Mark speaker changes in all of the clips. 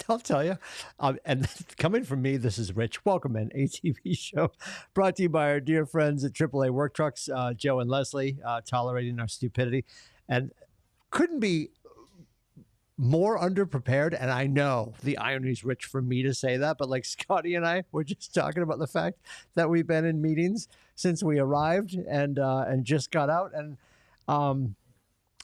Speaker 1: I'll tell you. And coming from me, this is Rich. Welcome in ATB Show, brought to you by our dear friends at AAA Work Trucks, Joe and Leslie, tolerating our stupidity, and couldn't be more underprepared. And I know the irony is rich for me to say that, but like Scotty and I were just talking about the fact that we've been in meetings since we arrived and just got out. And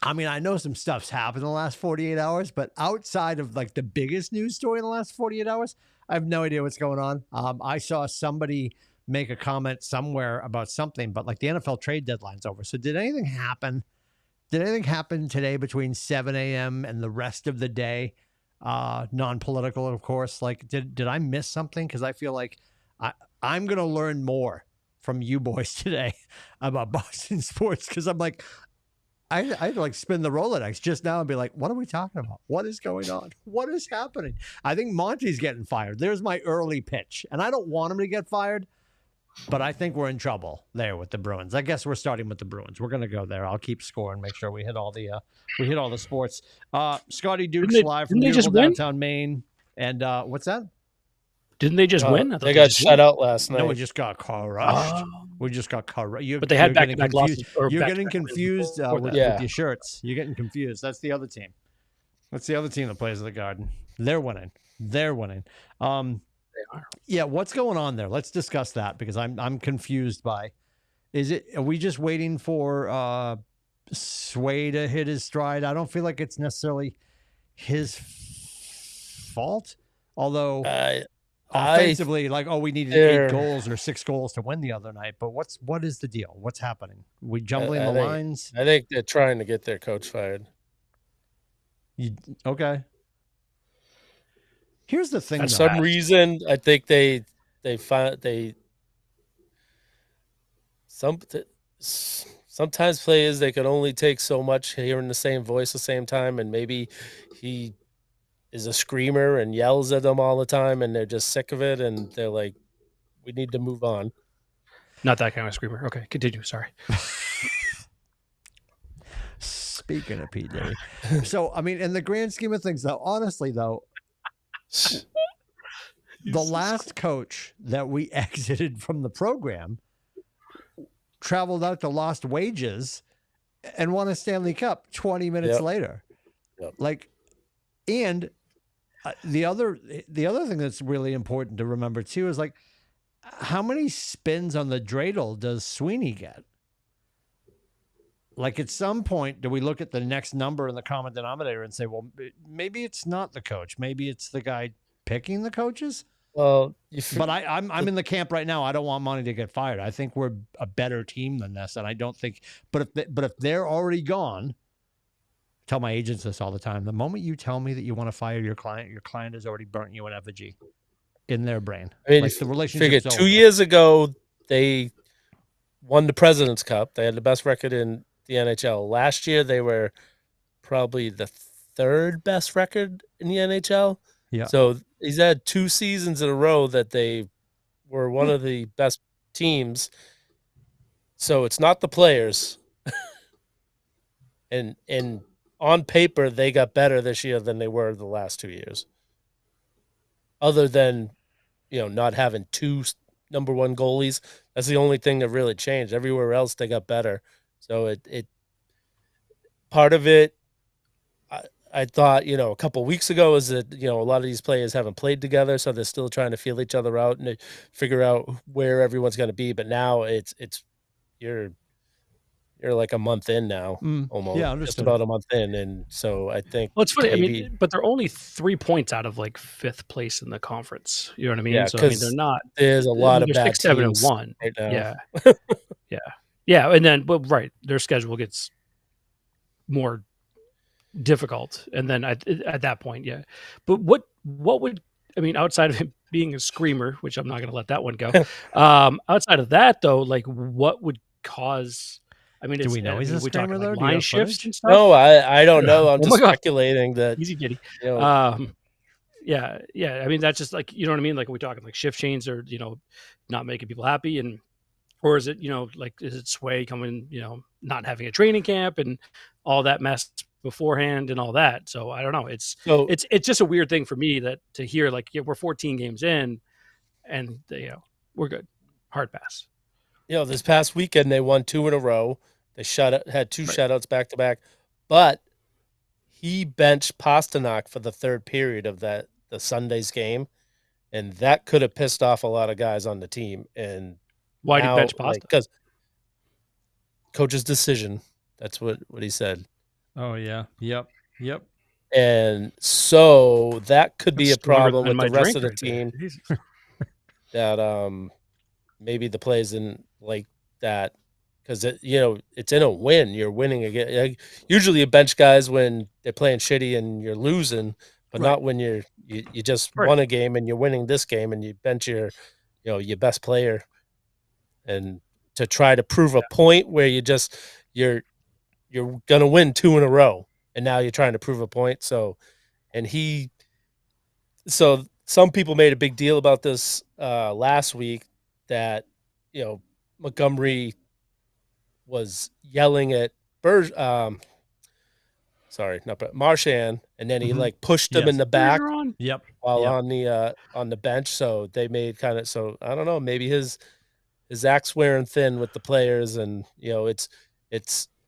Speaker 1: I mean, I know some stuff's happened in the last 48 hours, but outside of like the biggest news story in the last 48 hours, I have no idea what's going on. I saw somebody make a comment somewhere about something, but like the NFL trade deadline's over. So did anything happen? Did anything happen today between 7 a.m. and the rest of the day? Non-political, of course. Like, did I miss something? Because I feel like I'm going to learn more from you boys today about Boston sports. Because I'm like, I had to like spin the Rolodex just now and be like, what are we talking about? What is going on? What is happening? I think Monty's getting fired. There's my early pitch. And I don't want him to get fired. But I think we're in trouble there with the Bruins. I guess we're starting with the Bruins. We're going to go there. I'll keep score and make sure we hit all the sports. Scotty Duke's live from beautiful downtown Maine. And what's that?
Speaker 2: Didn't they just win?
Speaker 3: They got shut out last night.
Speaker 1: No, we just got crushed. We just got crushed.
Speaker 2: But they had back-to-back losses.
Speaker 1: You're getting confused with your shirts. You're getting confused. That's the other team. That's the other team that plays at the Garden. They're winning. They are. Yeah, what's going on there? Let's discuss that because I'm confused by. Are we just waiting for Sway to hit his stride? I don't feel like it's necessarily his fault. Although offensively, we needed 8 goals or 6 goals to win the other night. But what is the deal? What's happening? We jumbling the lines?
Speaker 3: I think they're trying to get their coach fired.
Speaker 1: Okay. Here's the thing.
Speaker 3: For some reason, I think sometimes players they can only take so much hearing the same voice at the same time, and maybe he is a screamer and yells at them all the time, and they're just sick of it, and they're like, "We need to move on."
Speaker 2: Not that kind of screamer. Okay, continue. Sorry.
Speaker 1: Speaking of P. Diddy. So, I mean, in the grand scheme of things, though, honestly, though, the last coach that we exited from the program traveled out to Lost Wages and won a Stanley Cup 20 minutes later.
Speaker 3: Yep.
Speaker 1: Like, and the other thing that's really important to remember too is like, how many spins on the dreidel does Sweeney get? Like at some point, do we look at the next number in the common denominator and say, well, maybe it's not the coach. Maybe it's the guy picking the coaches?
Speaker 3: Well,
Speaker 1: but I'm in the camp right now. I don't want Monty to get fired. I think we're a better team than this. And I don't think, but if they're already gone, I tell my agents this all the time. The moment you tell me that you want to fire your client has already burnt you an effigy in their brain.
Speaker 3: I mean,
Speaker 1: like the relationship.
Speaker 3: 2 years ago, they won the President's Cup. They had the best record in the NHL. Last year, they were probably the 3rd best record in the NHL.
Speaker 1: Yeah.
Speaker 3: So he's had 2 seasons in a row that they were one of the best teams. So it's not the players. and on paper, they got better this year than they were the last 2 years. Other than, not having 2 number 1 goalies. That's the only thing that really changed. Everywhere else, they got better. So it part of it, I thought, a couple of weeks ago is that, a lot of these players haven't played together, so they're still trying to feel each other out and figure out where everyone's going to be. But now you're like a month in now, almost.
Speaker 1: Yeah, understood.
Speaker 3: Just about a month in, and so I think.
Speaker 2: Well, it's funny. I mean, but they're only 3 points out of like 5th place in the conference. You know what I mean?
Speaker 3: Yeah,
Speaker 2: so I mean, they're not.
Speaker 3: There's a lot of bad
Speaker 2: 6, 7, and
Speaker 3: teams
Speaker 2: 1
Speaker 3: right now.
Speaker 2: Yeah, yeah, and then their schedule gets more difficult, and then at that point, yeah. But what would outside of him being a screamer, which I'm not going to let that one go. Outside of that, though, like what would cause? I mean,
Speaker 1: do we know he's a screamer though?
Speaker 2: Like line shifts and stuff?
Speaker 3: No, I don't know. I'm just speculating that.
Speaker 2: Easy kitty. Yeah. I mean, that's just like, you know what I mean? Like, are we talking like shift change or, not making people happy? And, or is it, like, is it Sway coming, not having a training camp and all that mess beforehand and all that. So I don't know. It's
Speaker 3: So
Speaker 2: just a weird thing for me that to hear like we're 14 games in, and we're good, hard pass.
Speaker 3: this past weekend they won 2 in a row. They had 2
Speaker 2: Right.
Speaker 3: shutouts back to back, but he benched Pasternak for the third period of the Sunday's game, and that could have pissed off a lot of guys on the team. And
Speaker 2: Why did he
Speaker 3: now,
Speaker 2: bench Pasta?
Speaker 3: because coach's decision. That's what he said.
Speaker 1: Oh yeah. Yep.
Speaker 3: And so that could be
Speaker 2: That's
Speaker 3: a problem
Speaker 2: stronger
Speaker 3: with
Speaker 2: than
Speaker 3: the
Speaker 2: my
Speaker 3: rest of
Speaker 2: drink
Speaker 3: the
Speaker 2: right there.
Speaker 3: team.
Speaker 2: Jesus.
Speaker 3: That maybe the players didn't like that, because it's in a win. You're winning again. Usually you bench guys when they're playing shitty and you're losing, but
Speaker 1: Right.
Speaker 3: not when you just
Speaker 2: Right.
Speaker 3: won a game and you're winning this game and you bench your best player, and to try to prove a point where you're gonna win 2 in a row, and now you're trying to prove a point. So some people made a big deal about this last week, that Montgomery was yelling at Marchand, and then he
Speaker 1: Mhm.
Speaker 3: like pushed him
Speaker 1: Yes.
Speaker 3: in the back
Speaker 2: On.
Speaker 1: Yep.
Speaker 3: while
Speaker 1: Yep.
Speaker 3: on the bench. So they made so I don't know, maybe his axe wearing thin with the players, and it's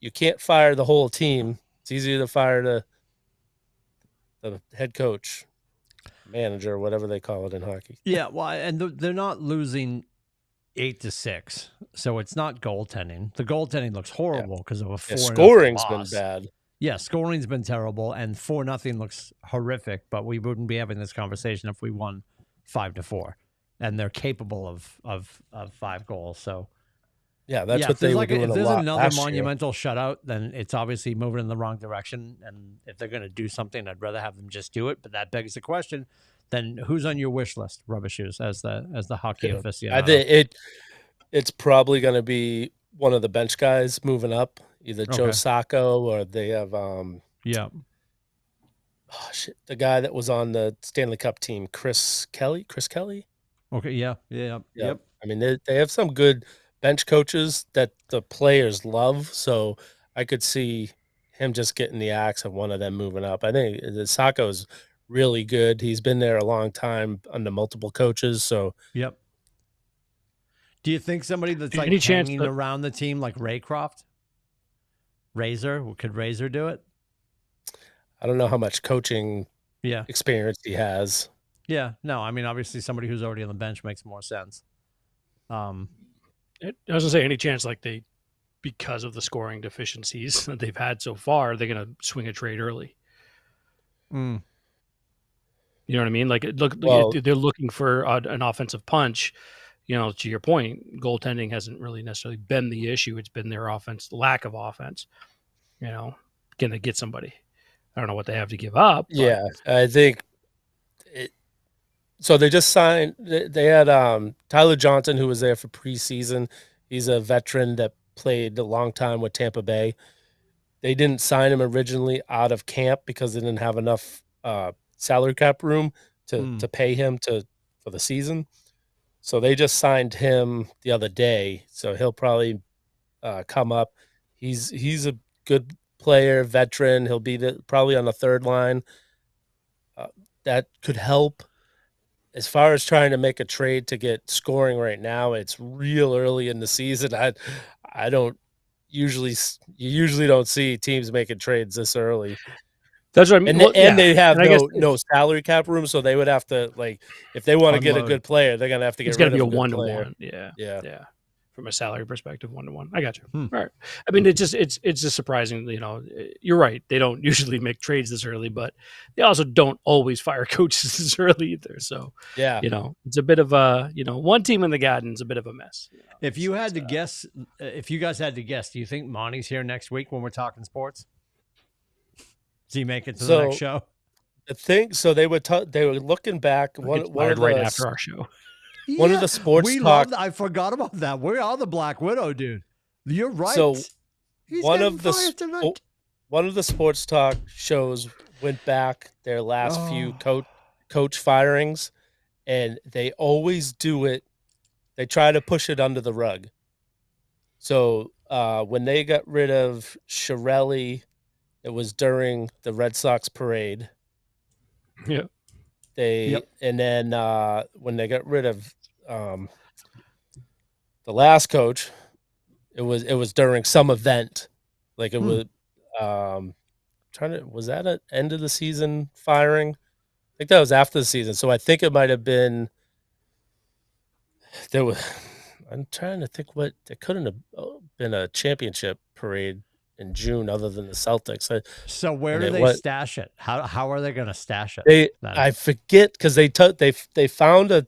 Speaker 3: you can't fire the whole team. It's easier to fire the head coach, manager, whatever they call it in hockey.
Speaker 1: Yeah. Well, and they're not losing 8-6, so it's not goaltending. The goaltending looks horrible because of a 4-0
Speaker 3: Scoring's been
Speaker 1: loss.
Speaker 3: bad.
Speaker 1: Yeah, scoring's been terrible, and 4-0 looks horrific. But we wouldn't be having this conversation if we won 5-4, and they're capable of 5 goals. So
Speaker 3: Yeah, that's
Speaker 1: yeah,
Speaker 3: what
Speaker 1: if there's
Speaker 3: they were
Speaker 1: like
Speaker 3: doing
Speaker 1: if
Speaker 3: a
Speaker 1: there's
Speaker 3: lot
Speaker 1: another
Speaker 3: last year.
Speaker 1: monumental shutout, then it's obviously moving in the wrong direction. And if they're going to do something, I'd rather have them just do it. But that begs the question: then who's on your wish list, Rubber Shoes, as the hockey
Speaker 3: I
Speaker 1: aficionado?
Speaker 3: think it's probably going to be one of the bench guys moving up, either Joe
Speaker 1: Okay.
Speaker 3: Sacco, or they have
Speaker 1: Yeah.
Speaker 3: the guy that was on the Stanley Cup team, Chris Kelly.
Speaker 1: Okay. Yeah. Yeah.
Speaker 3: Yeah.
Speaker 1: Yep.
Speaker 3: I mean, they have some good bench coaches that the players love, so I could see him just getting the axe of one of them moving up. I think Sacco's really good. He's been there a long time under multiple coaches, so
Speaker 1: Yep. Do you think somebody that's like
Speaker 2: Any chance
Speaker 1: hanging
Speaker 2: that-
Speaker 1: around the team, like Raycroft, could Razor do it?
Speaker 3: I don't know how much coaching
Speaker 1: Yeah.
Speaker 3: experience he has.
Speaker 1: Yeah. No, I mean, obviously somebody who's already on the bench makes more sense.
Speaker 2: I was gonna say, any chance like because of the scoring deficiencies that they've had so far, they're gonna swing a trade early.
Speaker 1: Mm.
Speaker 2: You know what I mean? Like, they're looking for an offensive punch. To your point, goaltending hasn't really necessarily been the issue. It's been their lack of offense. Can they get somebody? I don't know what they have to give up. But
Speaker 3: Yeah, I think so they just signed. They had Tyler Johnson, who was there for preseason. He's a veteran that played a long time with Tampa Bay. They didn't sign him originally out of camp because they didn't have enough salary cap room to pay him for the season. So they just signed him the other day. So he'll probably come up. He's a good player, veteran. He'll be probably on the third line. That could help. As far as trying to make a trade to get scoring right now, it's real early in the season. I don't usually don't see teams making trades this early.
Speaker 2: That's what I mean.
Speaker 3: And they have
Speaker 2: I guess
Speaker 3: no salary cap room, so they would have to, like, if they want to get a good player, they're gonna have to
Speaker 2: it's
Speaker 3: get rid
Speaker 2: got to
Speaker 3: of
Speaker 2: be
Speaker 3: a
Speaker 2: a
Speaker 3: good player.
Speaker 2: 1-to-1. Yeah.
Speaker 3: Yeah.
Speaker 2: From a salary perspective, 1-to-1. I got you. All right. I mean, it's just surprising. You're right. They don't usually make trades this early, but they also don't always fire coaches this early either. So
Speaker 3: Yeah.
Speaker 2: it's a bit of a one team in the Garden's a bit of a mess.
Speaker 1: If you had to guess, if you guys had to guess, do you think Monty's here next week when we're talking sports? Does he make it to the next show?
Speaker 3: The thing, so they were looking back. One of
Speaker 2: right after our show.
Speaker 3: One of the sports talk.
Speaker 1: I forgot about that. We are the Black Widow, dude. You're right.
Speaker 3: So
Speaker 1: He's
Speaker 3: one
Speaker 1: getting
Speaker 3: of the
Speaker 1: fired tonight.
Speaker 3: one of the sports talk shows went back their last few coach firings, and they always do it. They try to push it under the rug. So when they got rid of Chiarelli It was during the Red Sox parade.
Speaker 2: Yeah.
Speaker 3: And then when they got rid of the last coach, it was during some event. Like it was was that an end of the season firing? I think that was after the season. So I think it might have been I'm trying to think what it couldn't have been a championship parade in June other than the Celtics.
Speaker 1: So where do they stash it? How are they going to stash it?
Speaker 3: I forget because they found a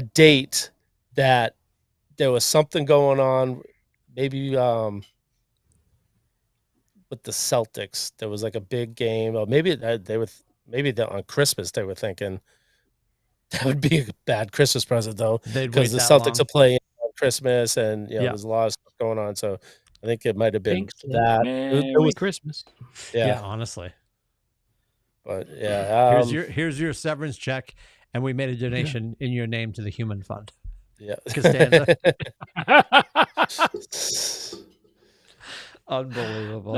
Speaker 3: date that there was something going on, maybe with the Celtics. There was like a big game, or maybe on Christmas they were thinking that would be a bad Christmas present though, because the Celtics are playing on Christmas, and there's a lot of stuff going on. So I think it might have been that.
Speaker 2: It was Christmas.
Speaker 1: Yeah, honestly.
Speaker 3: But yeah,
Speaker 1: here's your severance check, and we made a donation in your name to the Human Fund.
Speaker 3: Yeah,
Speaker 1: Costanza. Unbelievable.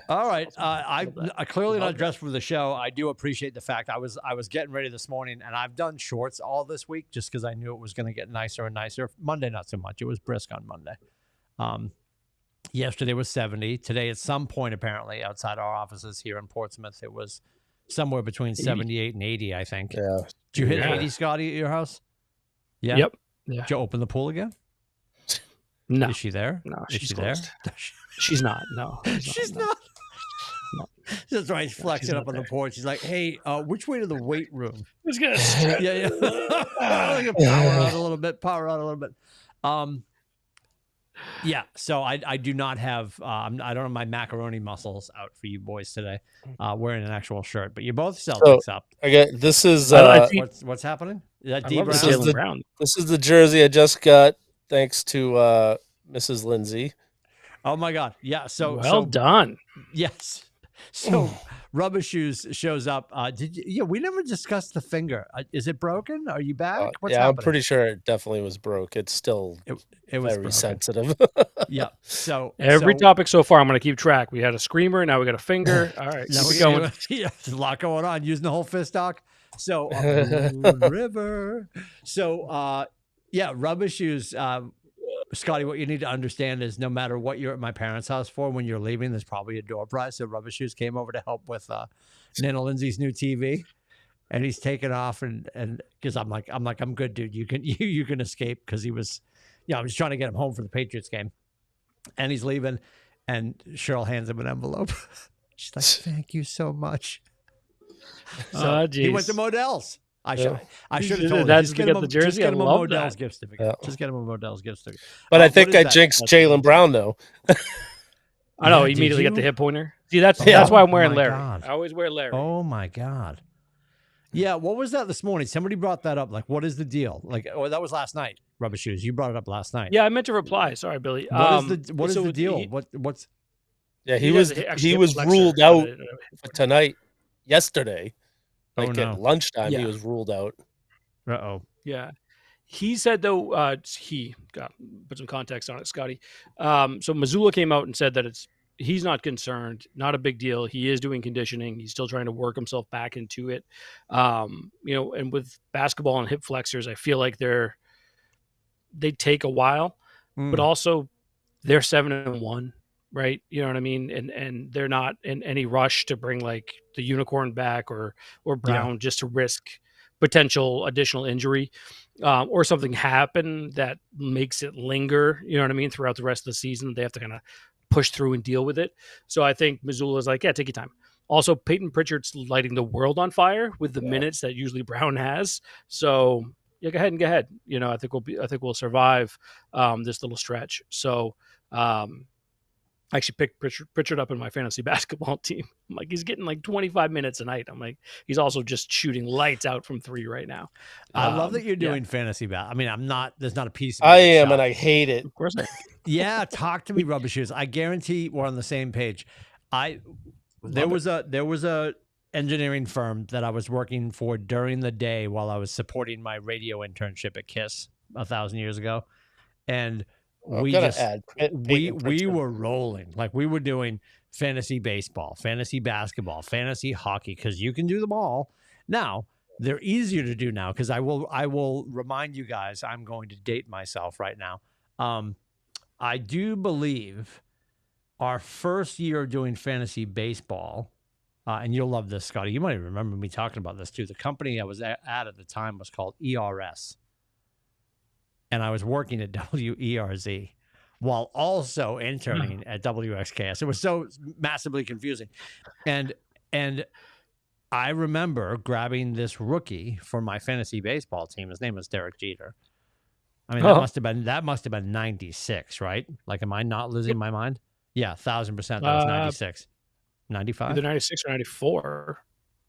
Speaker 1: All right, I clearly not dressed for the show. I do appreciate the fact I was getting ready this morning, and I've done shorts all this week just because I knew it was going to get nicer and nicer. Monday, not so much. It was brisk on Monday. Yesterday was 70. Today, at some point, apparently, outside our offices here in Portsmouth, it was somewhere between 80. 78 and 80, I think.
Speaker 3: Yeah.
Speaker 1: Did you hit 80, Scotty, at your house? Yeah.
Speaker 2: Yep.
Speaker 1: Yeah. Did you open the pool again?
Speaker 2: No.
Speaker 1: Is she there?
Speaker 2: No,
Speaker 1: Is
Speaker 2: she's
Speaker 1: she there?
Speaker 2: She's not. No.
Speaker 1: She's not. No. That's right. He's flexing up on the porch. She's like, "Hey, which way to the weight room?"
Speaker 2: It's good.
Speaker 1: Yeah. Power out a little bit. Yeah, so I do not have I don't have my macaroni muscles out for you boys today, wearing an actual shirt. But you're both Celtics up.
Speaker 3: Okay, this is
Speaker 1: what's happening? Is that
Speaker 2: D
Speaker 1: Brown?
Speaker 3: This is the jersey I just got, thanks to Mrs. Lindsay.
Speaker 1: Oh my God! Yeah, so
Speaker 2: well done.
Speaker 1: Yes. So Rubber Shoes shows up. We never discussed the finger. Is it broken? Are you back? What's happening?
Speaker 3: I'm pretty sure it definitely was broke. It's still it was very sensitive.
Speaker 1: Yeah. So
Speaker 2: every topic so far, I'm going to keep track. We had a screamer, now we got a finger. All right,
Speaker 1: now we're going. Yeah, there's a lot going on. Using the whole fist stock. So river. So Rubber Shoes. Scotty, what you need to understand is no matter what you're at my parents' house for, when you're leaving, there's probably a door prize. So Rubber Shoes came over to help with Nana Lindsay's new TV, and he's taken off, and because I'm good, dude. You can escape, because he was, I'm just trying to get him home for the Patriots game, and he's leaving, and Cheryl hands him an envelope. She's like, "Thank you so much." So he went to Modell's. I should have told him.
Speaker 2: Just get him the jersey.
Speaker 1: Just get him a Modell's gift certificate. Just get him a Modell's gift certificate.
Speaker 3: But I think I jinxed Jaylen Brown though.
Speaker 2: I know. He immediately got the hip pointer. See, that's why I'm wearing Larry. God. I always wear Larry.
Speaker 1: Oh my God. Yeah. What was that this morning? Somebody brought that up. Like, what is the deal? Like, that was last night. Rubber Shoes. You brought it up last night.
Speaker 2: Yeah, I meant to reply. Sorry, Billy.
Speaker 1: What is the deal? What's?
Speaker 3: Yeah, he was ruled out for tonight. Yesterday. Like at lunchtime, he was ruled out.
Speaker 1: Uh-oh.
Speaker 2: Yeah. He said, though, put some context on it, Scotty. So Missoula came out and said that he's not concerned, not a big deal. He is doing conditioning. He's still trying to work himself back into it. And with basketball and hip flexors, I feel like they take a while, but also they're 7-1. Right. You know what I mean? And they're not in any rush to bring like the unicorn back or Brown just to risk potential additional injury or something happen that makes it linger, you know what I mean, throughout the rest of the season. They have to kind of push through and deal with it. So I think Missoula's like, yeah, take your time. Also, Peyton Pritchard's lighting the world on fire with the minutes that usually Brown has. So yeah, go ahead. I think we'll survive this little stretch. So I actually picked Pritchard up in my fantasy basketball team. I'm like, he's getting like 25 minutes a night. I'm like, he's also just shooting lights out from 3 right now.
Speaker 1: I love that you're doing fantasy basketball. I mean, I'm not. There's not a piece of
Speaker 3: I am, and I hate it.
Speaker 2: Of course I am.
Speaker 1: Yeah, talk to me, Rubber Shoes. I guarantee we're on the same page. There was a engineering firm that I was working for during the day while I was supporting my radio internship at KISS 1,000 years ago, and
Speaker 3: I'm
Speaker 1: we
Speaker 3: gonna
Speaker 1: just
Speaker 3: add
Speaker 1: we
Speaker 3: Peyton
Speaker 1: we
Speaker 3: Pritchard.
Speaker 1: were rolling. Like we were doing fantasy baseball, fantasy basketball, fantasy hockey, because you can do them all. Now, they're easier to do now because I will remind you guys, I'm going to date myself right now. I do believe our first year doing fantasy baseball, and you'll love this, Scotty. You might even remember me talking about this too. The company I was at the time was called ERS, and I was working at WERZ while also interning at WXKS. It was so massively confusing, and I remember grabbing this rookie for my fantasy baseball team. His name was Derek Jeter. I mean, that must have been 96, right? Like, am I not losing my mind? Yeah, 1,000%. That was 96. 95?
Speaker 2: Either 96 or 94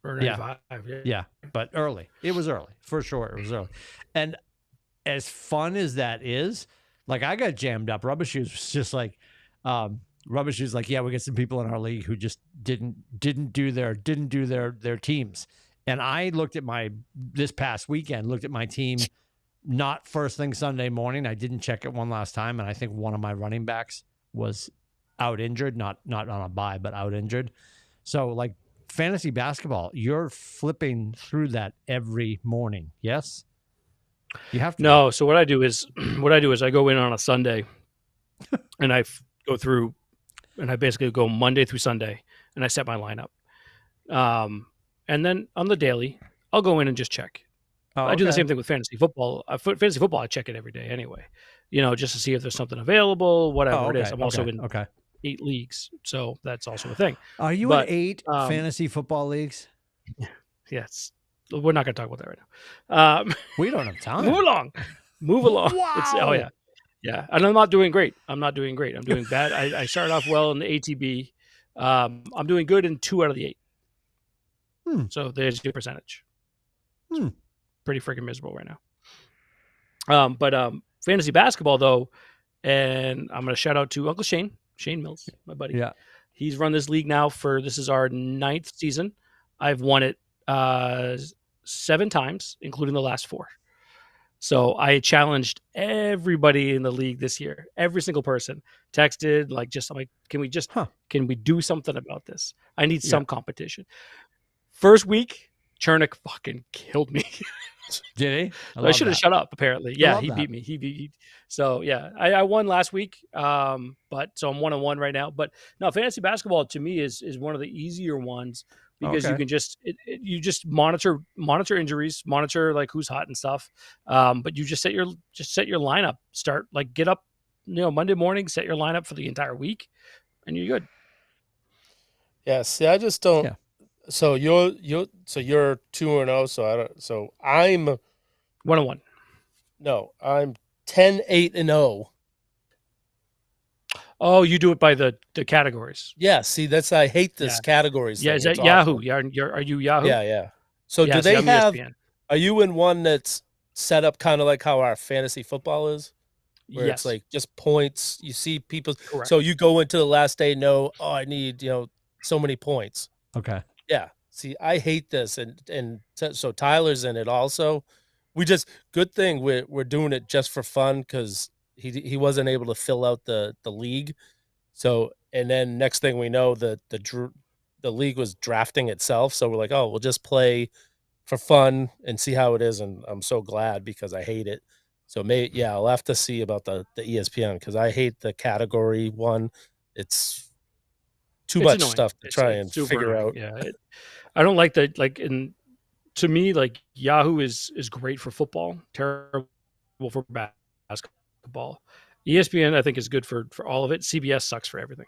Speaker 2: or 95.
Speaker 1: Yeah, but early. It was early. For sure, it was early. And as fun as that is, like, I got jammed up. Rubber Shoes was just like, yeah, we got some people in our league who just didn't do their teams. And I looked at this past weekend, looked at my team, not first thing Sunday morning. I didn't check it one last time, and I think one of my running backs was out injured, not on a bye, but out injured. So, like, fantasy basketball, you're flipping through that every morning. Yes, you have to.
Speaker 2: No, so what I do is I go in on a Sunday, and I go through, and I basically go Monday through Sunday, and I set my lineup. And then on the daily, I'll go in and just check. I do the same thing with fantasy football. Fantasy football, I check it every day anyway, just to see if there's something avaavailable, whatever it is. I'm also in 8 leagues, so that's also a thing.
Speaker 1: Are you in 8 fantasy football leagues?
Speaker 2: Yes. We're not going to talk about that right now.
Speaker 1: We don't have time.
Speaker 2: Move along.
Speaker 1: Wow.
Speaker 2: Yeah. And I'm not doing great. I'm doing bad. I started off well in the ATB. I'm doing good in 2 out of the 8. So there's your percentage. Pretty freaking miserable right now. But fantasy basketball, though, and I'm going to shout out to Uncle Shane Mills, my buddy.
Speaker 1: Yeah.
Speaker 2: He's run this league now this is our 9th season. I've won it 7 times, including the last 4. So I challenged everybody in the league this year. Every single person texted, I'm like, can we do something about this? I need some competition. First week, Chernick fucking killed me.
Speaker 1: Did he?
Speaker 2: I should have shut up, apparently. Yeah, he beat me. So, yeah, I won last week. So I'm 1-1 right now. But no, fantasy basketball to me is one of the easier ones because you can you just monitor injuries, monitor like who's hot and stuff. But you just set your lineup. Start get up, Monday morning, set your lineup for the entire week, and you're good.
Speaker 3: Yeah. See, I just don't. Yeah. So you're 2-0. So I'm
Speaker 2: 1-1.
Speaker 3: No, I'm 10-8-0.
Speaker 2: Oh, you do it by the categories.
Speaker 3: Yeah. See, I hate this categories.
Speaker 2: Yeah.
Speaker 3: Thing.
Speaker 2: Is that Yahoo? Yeah. Are you Yahoo?
Speaker 3: Yeah. So do they have? ESPN. Are you in one that's set up kind of like how our fantasy football is? Where it's like just points. You see people.
Speaker 2: Correct.
Speaker 3: So you go into the last day. I need so many points.
Speaker 1: Okay.
Speaker 3: Yeah. See, I hate this, and so Tyler's in it also. Good thing we're doing it just for fun because he wasn't able to fill out the league. So and then next thing we know, the league was drafting itself. So we're like, oh, we'll just play for fun and see how it is. And I'm so glad because I hate it. So I'll have to see about the ESPN because I hate the category one. It's too much annoying. Stuff to try and figure annoying. Out.
Speaker 2: Yeah, I don't like that. To me, Yahoo is great for football, terrible for basketball. ESPN I think is good for all of it. CBS sucks for everything.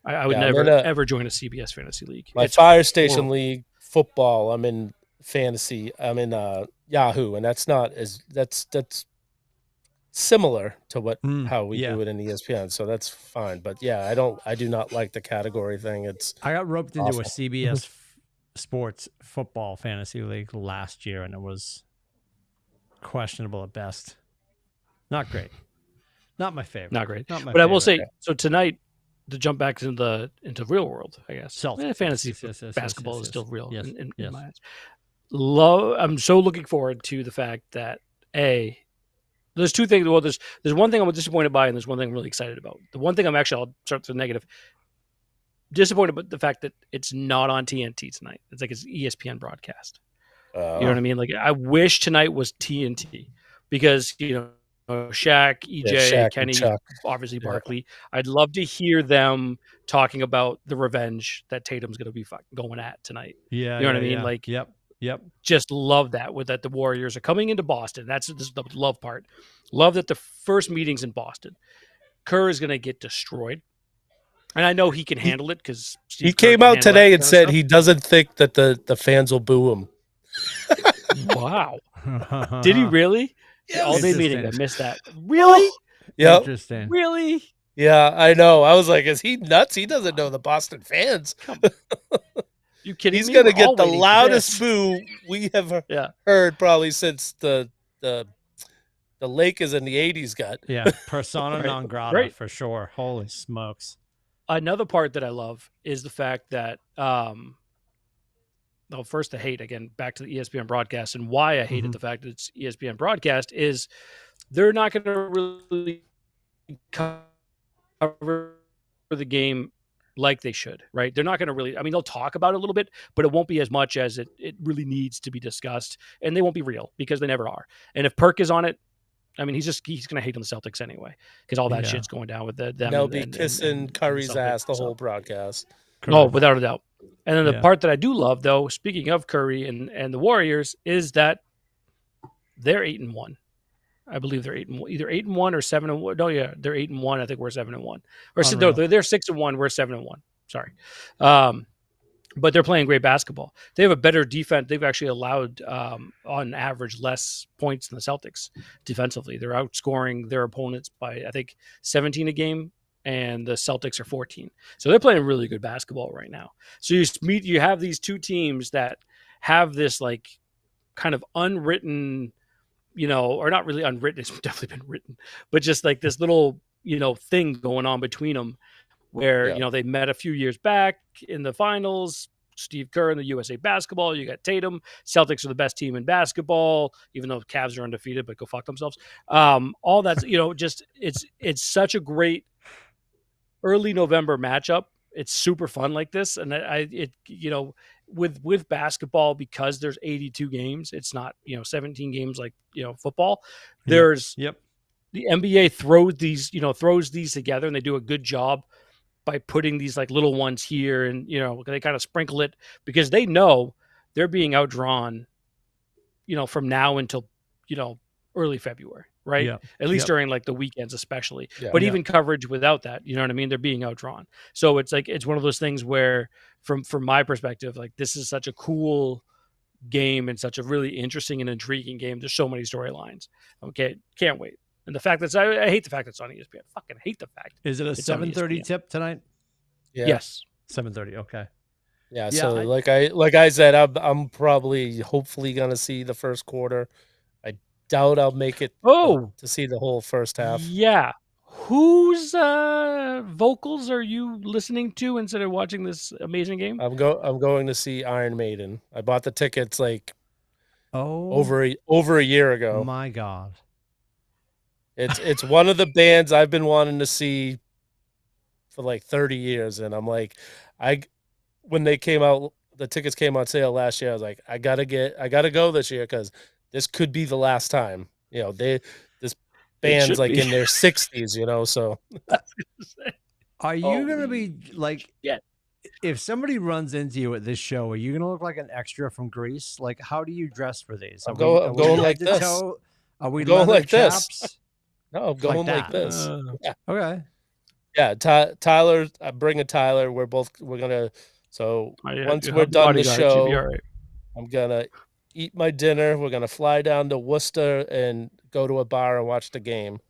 Speaker 2: I would never ever join a CBS fantasy league.
Speaker 3: My Fire Station league football. I'm in fantasy. I'm in Yahoo, and that's similar to how we do it in ESPN, so that's fine. But yeah, I do not like the category thing.
Speaker 1: I got roped into a CBS sports football fantasy league last year, and it was questionable at best. Not great. Not my favorite.
Speaker 2: Not great.
Speaker 1: But
Speaker 2: favorite. I will say, so tonight, to jump back into real world, I guess. Fantasy basketball is still real in my eyes. I'm so looking forward to the fact that There's two things. Well, there's one thing I'm disappointed by, and there's one thing I'm really excited about. The one thing I'll start with the negative. Disappointed about the fact that it's not on TNT tonight. It's like it's ESPN broadcast. You know what I mean? Like I wish tonight was TNT because Shaq, EJ,
Speaker 3: Shaq and
Speaker 2: Kenny,
Speaker 3: Chuck.
Speaker 2: obviously Barkley. I'd love to hear them talking about the revenge that Tatum's going to be going at tonight.
Speaker 1: Yeah,
Speaker 2: you know what I mean?
Speaker 1: Yeah.
Speaker 2: Like,
Speaker 1: yep.
Speaker 2: Just love that with that the Warriors are coming into Boston. This is the love part. Love that the first meeting's in Boston. Kerr is going to get destroyed. And I know he can handle it because
Speaker 3: he came out today and said he doesn't think that the fans will boo him.
Speaker 2: Wow. Did he really?
Speaker 3: Yeah,
Speaker 2: all day meeting. I missed that. Really?
Speaker 3: Yeah.
Speaker 1: Interesting.
Speaker 2: Really?
Speaker 3: Yeah, I know. I was like, is he nuts? He doesn't know the Boston fans.
Speaker 2: You kidding
Speaker 3: He's
Speaker 2: me?
Speaker 3: going to
Speaker 2: We're
Speaker 3: get
Speaker 2: all
Speaker 3: the
Speaker 2: waiting for
Speaker 3: loudest
Speaker 2: this.
Speaker 3: boo we have heard probably since the Lakers in the 80s got.
Speaker 1: Yeah, persona non grata for sure. Holy smokes.
Speaker 2: Another part that I love is the fact that, first I hate, again, back to the ESPN broadcast, and why I hated the fact that it's ESPN broadcast is they're not going to really cover the game like they should, right? They're not going to really, I mean, they'll talk about it a little bit, but it won't be as much as it really needs to be discussed, and they won't be real because they never are. And if Perk is on it, I mean, he's going to hate on the Celtics anyway because all that shit's going down with them.
Speaker 3: They'll be kissing Curry's ass the whole broadcast.
Speaker 2: Oh, without a doubt. And then the part that I do love, though, speaking of Curry and the Warriors, is that they're 8-1. I believe they're 8-1, either 8-1 or 7-1. No, yeah, they're 8-1. I think we're 7-1. Or no, they're 6-1. We're 7-1. Sorry. But they're playing great basketball. They have a better defense. They've actually allowed, on average, less points than the Celtics defensively. They're outscoring their opponents by, I think, 17 a game, and the Celtics are 14. So they're playing really good basketball right now. So you have these two teams that have this like kind of unwritten, or not really unwritten. It's definitely been written, but just like this little, thing going on between them. Where, they met a few years back in the finals, Steve Kerr in the USA basketball, you got Tatum. Celtics are the best team in basketball, even though the Cavs are undefeated, but go fuck themselves. All that's, just, it's such a great early November matchup. It's super fun like this. And with basketball, because there's 82 games, it's not, 17 games like, football. There's the NBA throws these together, and they do a good job by putting these like little ones here, and they kind of sprinkle it because they know they're being outdrawn, from now until early February, right? At least during like the weekends, especially. But even coverage without that, you know what I mean? They're being outdrawn. So it's like it's one of those things where, from my perspective, like this is such a cool game and such a really interesting and intriguing game. There's so many storylines. Okay, can't wait. And the fact that I hate the fact that it's on ESPN. I fucking hate the fact.
Speaker 1: Is it a 7:30 tip tonight?
Speaker 3: Yeah.
Speaker 2: Yes.
Speaker 1: 7:30. Okay.
Speaker 3: Yeah. So like I said, I'm probably hopefully gonna see the first quarter. I doubt I'll make it to see the whole first half.
Speaker 2: Yeah. Whose vocals are you listening to instead of watching this amazing game?
Speaker 3: I'm going to see Iron Maiden. I bought the tickets like over a year ago.
Speaker 1: My God.
Speaker 3: It's one of the bands I've been wanting to see for like 30 years, and I'm like, when they came out, the tickets came on sale last year. I was like, I gotta go this year because this could be the last time. This band's like in their 60s, so.
Speaker 1: Are you gonna be like? Yeah. If somebody runs into you at this show, are you gonna look like an extra from Greece? Like, how do you dress for these?
Speaker 3: I'm going like this.
Speaker 1: Are we
Speaker 3: going like
Speaker 1: chaps?
Speaker 3: this? No, I'm going like this.
Speaker 1: Yeah. Okay.
Speaker 3: Yeah, Tyler. I'm bringing Tyler. We're gonna. So once we're done the show, I'm gonna eat my dinner. We're gonna fly down to Worcester and go to a bar and watch the game.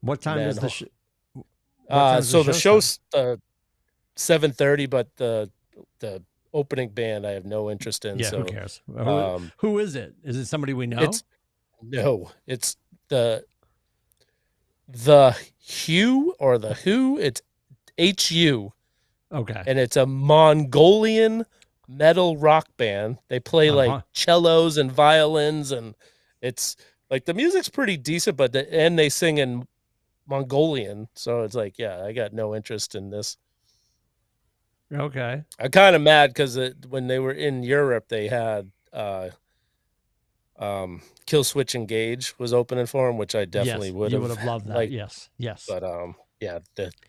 Speaker 1: What time is the show?
Speaker 3: So the show's 7:30, but the opening band I have no interest in.
Speaker 1: Yeah,
Speaker 3: so
Speaker 1: who cares? Who is it? Is it somebody we know?
Speaker 3: It's the Hue or the Who. It's HU.
Speaker 1: Okay.
Speaker 3: And it's a Mongolian metal rock band. They play like cellos and violins, and it's like the music's pretty decent, but and they sing in Mongolian, so it's like, yeah, I got no interest in this.
Speaker 1: Okay.
Speaker 3: I'm kind of mad because when they were in Europe, they had Kill Switch Engage was opening for them, which I definitely
Speaker 1: Yes,
Speaker 3: would
Speaker 1: you
Speaker 3: have
Speaker 1: would have loved that.
Speaker 3: liked.
Speaker 1: Yes.
Speaker 3: But yeah,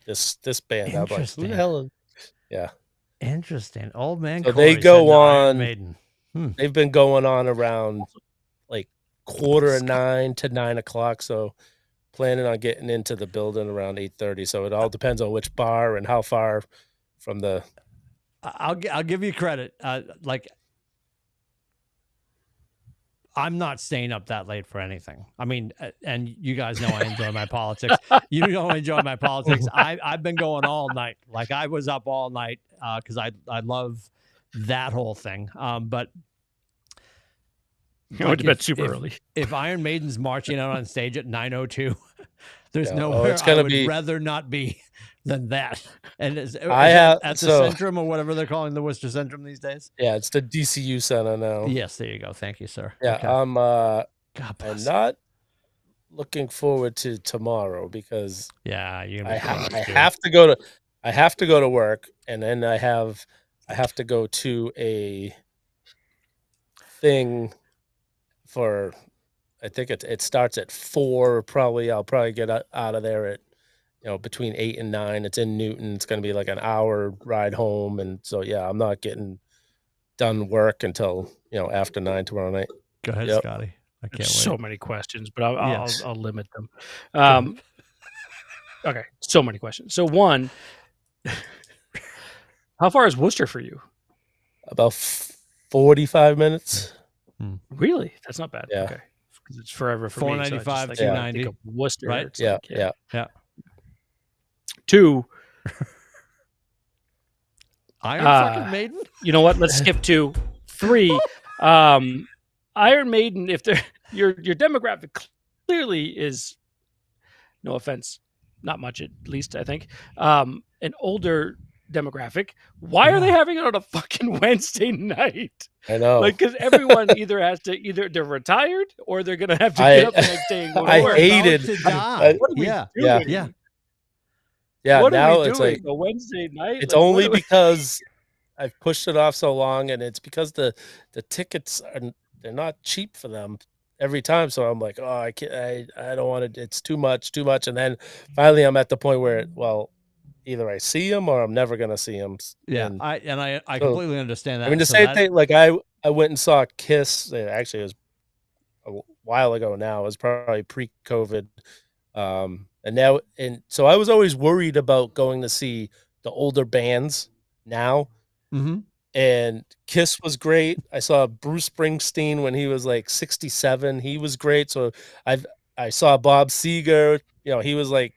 Speaker 3: this band, I'm like, who
Speaker 1: Interesting.
Speaker 3: the hell? Yeah,
Speaker 1: Interesting. Old man
Speaker 3: so
Speaker 1: Corey
Speaker 3: they go
Speaker 1: said Iron
Speaker 3: on.
Speaker 1: Maiden.
Speaker 3: They've been going on around like 8:45 to 9 o'clock. So planning on getting into the building around 8:30. So it all depends on which bar and how far from the.
Speaker 1: I'll give you credit. Like, I'm not staying up that late for anything. I mean, and you guys know I enjoy my politics. You don't enjoy my politics. I've been going all night. Like, I was up all night because I love that whole thing. But
Speaker 2: I went to bed super early.
Speaker 1: If Iron Maiden's marching out on stage at 9:02, there's
Speaker 3: Yeah.
Speaker 1: nowhere
Speaker 3: It's gonna
Speaker 1: I would
Speaker 3: be-
Speaker 1: rather not be than that. And is
Speaker 3: I
Speaker 1: it
Speaker 3: have-
Speaker 1: at the
Speaker 3: so-
Speaker 1: Centrum or whatever they're calling the Worcester Centrum these days.
Speaker 3: Yeah, it's the DCU Center now.
Speaker 1: Yes, there you go. Thank you, sir.
Speaker 3: Yeah,
Speaker 1: Okay.
Speaker 3: I'm
Speaker 1: God bless.
Speaker 3: not looking forward to tomorrow because
Speaker 1: Yeah, you're
Speaker 3: I
Speaker 1: gonna be
Speaker 3: have to go to work, and then I have to go to a thing for, I think it starts at 4. Probably I'll get out of there at between 8 and 9. It's in Newton. It's going to be like an hour ride home, and so yeah, I'm not getting done work until after 9 tomorrow night.
Speaker 1: Go ahead,
Speaker 3: Yep.
Speaker 1: Scotty. I can't
Speaker 2: There's
Speaker 1: wait.
Speaker 2: so many questions, but
Speaker 1: Yes.
Speaker 2: I'll limit them. Okay, so many questions. So one, how far is Worcester for you?
Speaker 3: About 45 minutes.
Speaker 2: Really? That's not bad.
Speaker 3: Yeah.
Speaker 2: Okay, because it's forever for me.
Speaker 1: 495,
Speaker 2: so I just,
Speaker 1: 290,
Speaker 2: think of Worcester.
Speaker 1: right?
Speaker 2: It's
Speaker 3: Yeah,
Speaker 2: like,
Speaker 3: yeah.
Speaker 2: Two,
Speaker 1: Iron fucking Maiden?
Speaker 2: you know what? Let's skip to 3. Iron Maiden, if they're your demographic clearly is, no offense, not much at least, I think, an older demographic. Why are they having it on a fucking Wednesday night?
Speaker 3: I know.
Speaker 2: Like, because everyone either they're retired or they're gonna have to get up the next day and go to
Speaker 3: I
Speaker 2: work.
Speaker 3: hated-
Speaker 1: About to die.
Speaker 2: What are we
Speaker 1: Yeah.
Speaker 2: doing?
Speaker 1: Yeah.
Speaker 3: Yeah,
Speaker 2: What
Speaker 3: now
Speaker 2: are we
Speaker 3: it's
Speaker 2: doing?
Speaker 3: like
Speaker 2: A Wednesday night?
Speaker 3: it's
Speaker 2: Like, what
Speaker 3: only
Speaker 2: are we-
Speaker 3: because I've pushed it off so long, and it's because the tickets they're not cheap for them every time. So I'm like, oh, I can't, I don't want to. It's too much, and then finally I'm at the point where either I see them or I'm never gonna see them.
Speaker 1: Yeah.
Speaker 3: And,
Speaker 1: I
Speaker 3: so,
Speaker 1: completely understand that.
Speaker 3: I mean, the
Speaker 1: So
Speaker 3: same
Speaker 1: that-
Speaker 3: thing. Like I went and saw Kiss. Actually, it was a while ago now. It was probably pre-COVID. And so I was always worried about going to see the older bands now.
Speaker 1: Mhm.
Speaker 3: And Kiss was great. I saw Bruce Springsteen when he was like 67. He was great. So I saw Bob Seger. He was like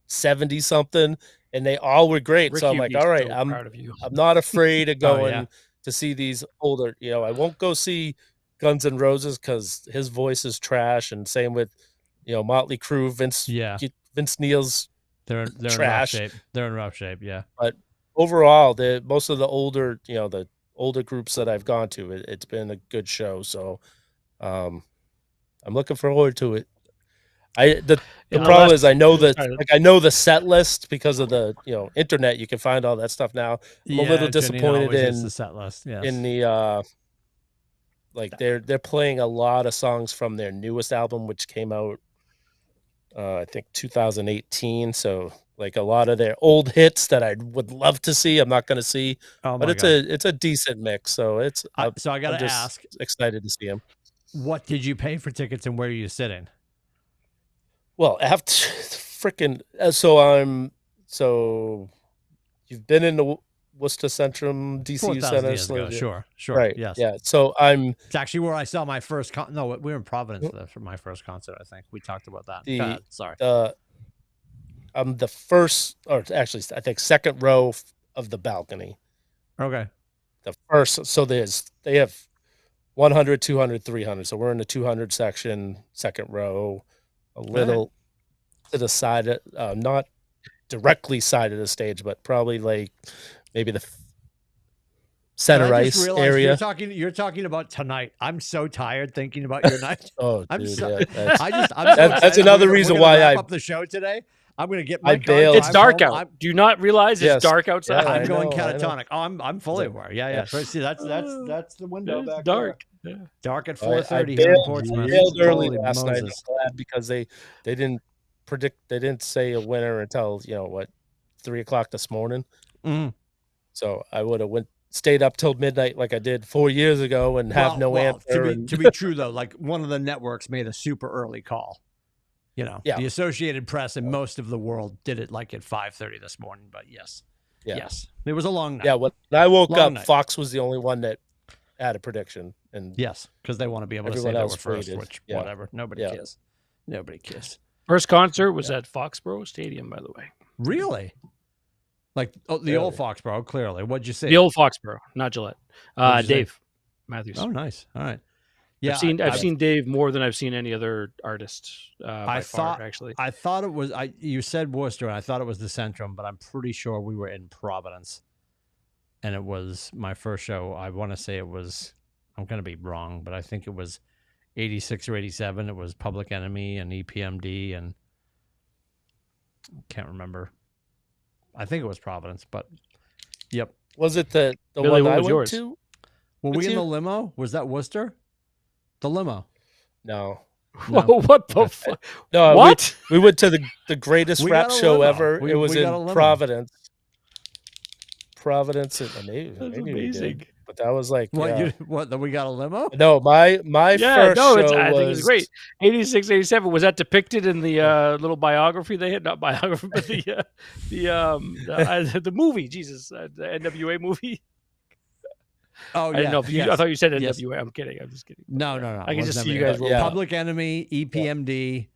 Speaker 3: 70 something, and they all were great.
Speaker 2: Rick,
Speaker 3: so I'm
Speaker 2: you'd
Speaker 3: like,
Speaker 2: be
Speaker 3: all right,
Speaker 2: so
Speaker 3: I'm
Speaker 2: proud of you.
Speaker 3: not afraid of going
Speaker 1: yeah.
Speaker 3: to see these older. I won't go see Guns N' Roses because his voice is trash, and same with Motley Crue, Vince Neil's
Speaker 1: They're in rough
Speaker 3: trash.
Speaker 1: shape. They're in rough shape. Yeah.
Speaker 3: But overall, most of the older, the older groups that I've gone to, it's been a good show. So, I'm looking forward to it. The problem is I know the set list because of the internet. You can find all that stuff now. I'm a little disappointed in
Speaker 1: the set list. Yes.
Speaker 3: in the like they're playing a lot of songs from their newest album, which came out I think 2018. So like a lot of their old hits that I would love to see, I'm not going to see,
Speaker 1: Oh
Speaker 3: but
Speaker 1: my
Speaker 3: it's
Speaker 1: God.
Speaker 3: it's a decent mix. So
Speaker 1: So I got
Speaker 3: I'm
Speaker 1: to
Speaker 3: just
Speaker 1: ask,
Speaker 3: excited to see him.
Speaker 1: what did you pay for tickets and where are you sitting?
Speaker 3: Well, after freaking so you've been in the Worcester Centrum DCU
Speaker 1: 4,000
Speaker 3: Center,
Speaker 1: years ago. Sure.
Speaker 3: right?
Speaker 1: Yes.
Speaker 3: Yeah. So I'm
Speaker 1: It's actually where I saw my first no, we were in Providence for my first concert, I think. We talked about that.
Speaker 3: The-
Speaker 1: Go ahead. Sorry.
Speaker 3: I'm the first, or actually I think second row of the balcony.
Speaker 1: Okay.
Speaker 3: The first, so they have 100, 200, 300. So we're in the 200 section, second row, a little to the side, not directly side of the stage, but probably like maybe the center
Speaker 1: I just
Speaker 3: ice
Speaker 1: realized
Speaker 3: area.
Speaker 1: you're talking about tonight. I'm so tired thinking about your night.
Speaker 3: Oh,
Speaker 1: I'm
Speaker 3: dude,
Speaker 1: so,
Speaker 3: yeah, that's,
Speaker 1: I'm so
Speaker 3: that's
Speaker 1: excited.
Speaker 3: another
Speaker 1: We're
Speaker 3: reason
Speaker 1: gonna
Speaker 3: why
Speaker 1: wrap
Speaker 3: I
Speaker 1: up the show today. I'm gonna get
Speaker 3: I
Speaker 1: my car.
Speaker 3: bailed.
Speaker 2: It's
Speaker 1: drive
Speaker 2: dark
Speaker 1: home.
Speaker 2: out. Do you not realize
Speaker 3: Yes.
Speaker 2: it's dark outside?
Speaker 3: Yeah,
Speaker 1: I'm
Speaker 3: I
Speaker 1: going
Speaker 3: know, I know.
Speaker 1: catatonic. Oh, I'm fully
Speaker 3: So,
Speaker 1: aware. Yeah.
Speaker 3: yeah.
Speaker 1: So see, that's the window
Speaker 2: It's
Speaker 1: back
Speaker 2: dark. Yeah.
Speaker 1: there. Dark at
Speaker 3: I
Speaker 1: 4:30 here in
Speaker 3: bailed,
Speaker 1: Portsmouth.
Speaker 3: bailed early
Speaker 1: Holy
Speaker 3: last night.
Speaker 1: Moses.
Speaker 3: I'm glad because they didn't they didn't say a winner until 3:00 this morning.
Speaker 1: Mhm.
Speaker 3: So I would have stayed up till midnight like I did 4 years ago and have no answer.
Speaker 1: To be true though, like one of the networks made a super early call.
Speaker 3: Yeah.
Speaker 1: The Associated Press and most of the world did it like at 5:30 this morning. But yes, it was a long night.
Speaker 3: Yeah, when I woke
Speaker 1: Long
Speaker 3: up,
Speaker 1: night.
Speaker 3: Fox was the only one that had a prediction, and
Speaker 1: Yes, because they want to be able to say
Speaker 3: Everyone
Speaker 1: they were
Speaker 3: else
Speaker 1: first,
Speaker 3: waited.
Speaker 1: which
Speaker 3: Yeah.
Speaker 1: whatever. Nobody
Speaker 3: Yeah.
Speaker 1: cares. Nobody cares.
Speaker 2: First concert was at Foxborough Stadium, by the way.
Speaker 1: Really? Like the old Foxborough, clearly. What'd you say?
Speaker 2: The old Foxborough, not Gillette.
Speaker 1: What'd you say?
Speaker 2: Dave Matthews.
Speaker 1: Oh, nice. All right. Yeah,
Speaker 2: I've seen Dave more than I've seen any other artist. By far,
Speaker 1: thought
Speaker 2: actually.
Speaker 1: I thought it was. You said Worcester, and I thought it was the Centrum, but I'm pretty sure we were in Providence, and it was my first show. I want to say it was. I'm going to be wrong, but I think it was 86 or 87. It was Public Enemy and EPMD, and can't remember. I think it was Providence, but yep.
Speaker 3: was it the
Speaker 2: Billy,
Speaker 3: one
Speaker 2: what
Speaker 3: I
Speaker 2: was
Speaker 3: went
Speaker 2: yours?
Speaker 3: to?
Speaker 1: Were
Speaker 3: With
Speaker 1: we in
Speaker 3: you?
Speaker 1: the limo? Was that Worcester? The limo.
Speaker 3: No,
Speaker 1: No.
Speaker 2: Whoa, what the fuck?
Speaker 3: no.
Speaker 2: What?
Speaker 3: We went to the greatest
Speaker 1: We
Speaker 3: rap
Speaker 1: got a
Speaker 3: show
Speaker 1: limo.
Speaker 3: ever.
Speaker 1: We-
Speaker 3: it was
Speaker 1: we got a
Speaker 3: in
Speaker 1: limo.
Speaker 3: Providence. Providence, and maybe
Speaker 2: That's
Speaker 3: we
Speaker 2: amazing.
Speaker 3: did, but that was like
Speaker 1: What?
Speaker 3: yeah.
Speaker 1: That we got a limo?
Speaker 3: No, my
Speaker 2: Yeah,
Speaker 3: first
Speaker 2: no,
Speaker 3: show
Speaker 2: I
Speaker 3: was
Speaker 2: think it's great. 86, 87. Was that depicted in the little biography they had? Not biography, but the movie. Jesus, the NWA movie.
Speaker 1: Oh,
Speaker 2: I didn't know. If I thought you said NWA.
Speaker 1: Yes.
Speaker 2: I'm kidding. I'm just kidding.
Speaker 1: No.
Speaker 2: I can
Speaker 1: It
Speaker 2: just
Speaker 1: was
Speaker 2: see you
Speaker 1: never-
Speaker 2: guys
Speaker 3: but
Speaker 2: roll.
Speaker 3: yeah.
Speaker 1: Public Enemy, EPMD,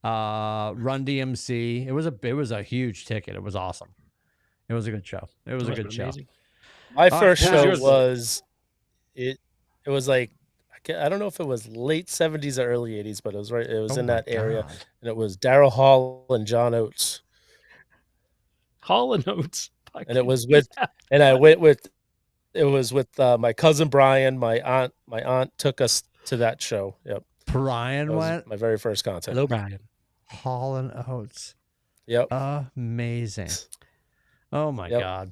Speaker 1: Run DMC. It was a huge ticket. It was awesome. It was a good show. It was a good show.
Speaker 2: Amazing.
Speaker 3: My
Speaker 1: right,
Speaker 3: first
Speaker 1: what was
Speaker 3: show
Speaker 1: yours?
Speaker 3: was it was like I don't know if it was late 70s or early 80s, but it was right. It was
Speaker 1: Oh
Speaker 3: in
Speaker 1: my
Speaker 3: that area,
Speaker 1: God.
Speaker 3: and it was Daryl Hall and John Oates,
Speaker 2: Hall and Oates.
Speaker 3: and it was with, and I went with, it was with my cousin Brian. My aunt took us to that show. Yep,
Speaker 1: Brian
Speaker 3: that was
Speaker 1: went.
Speaker 3: my very first concert.
Speaker 2: Hello, Brian.
Speaker 1: Hall and Oates.
Speaker 3: Yep.
Speaker 1: Amazing. Oh my
Speaker 3: Yep.
Speaker 1: God.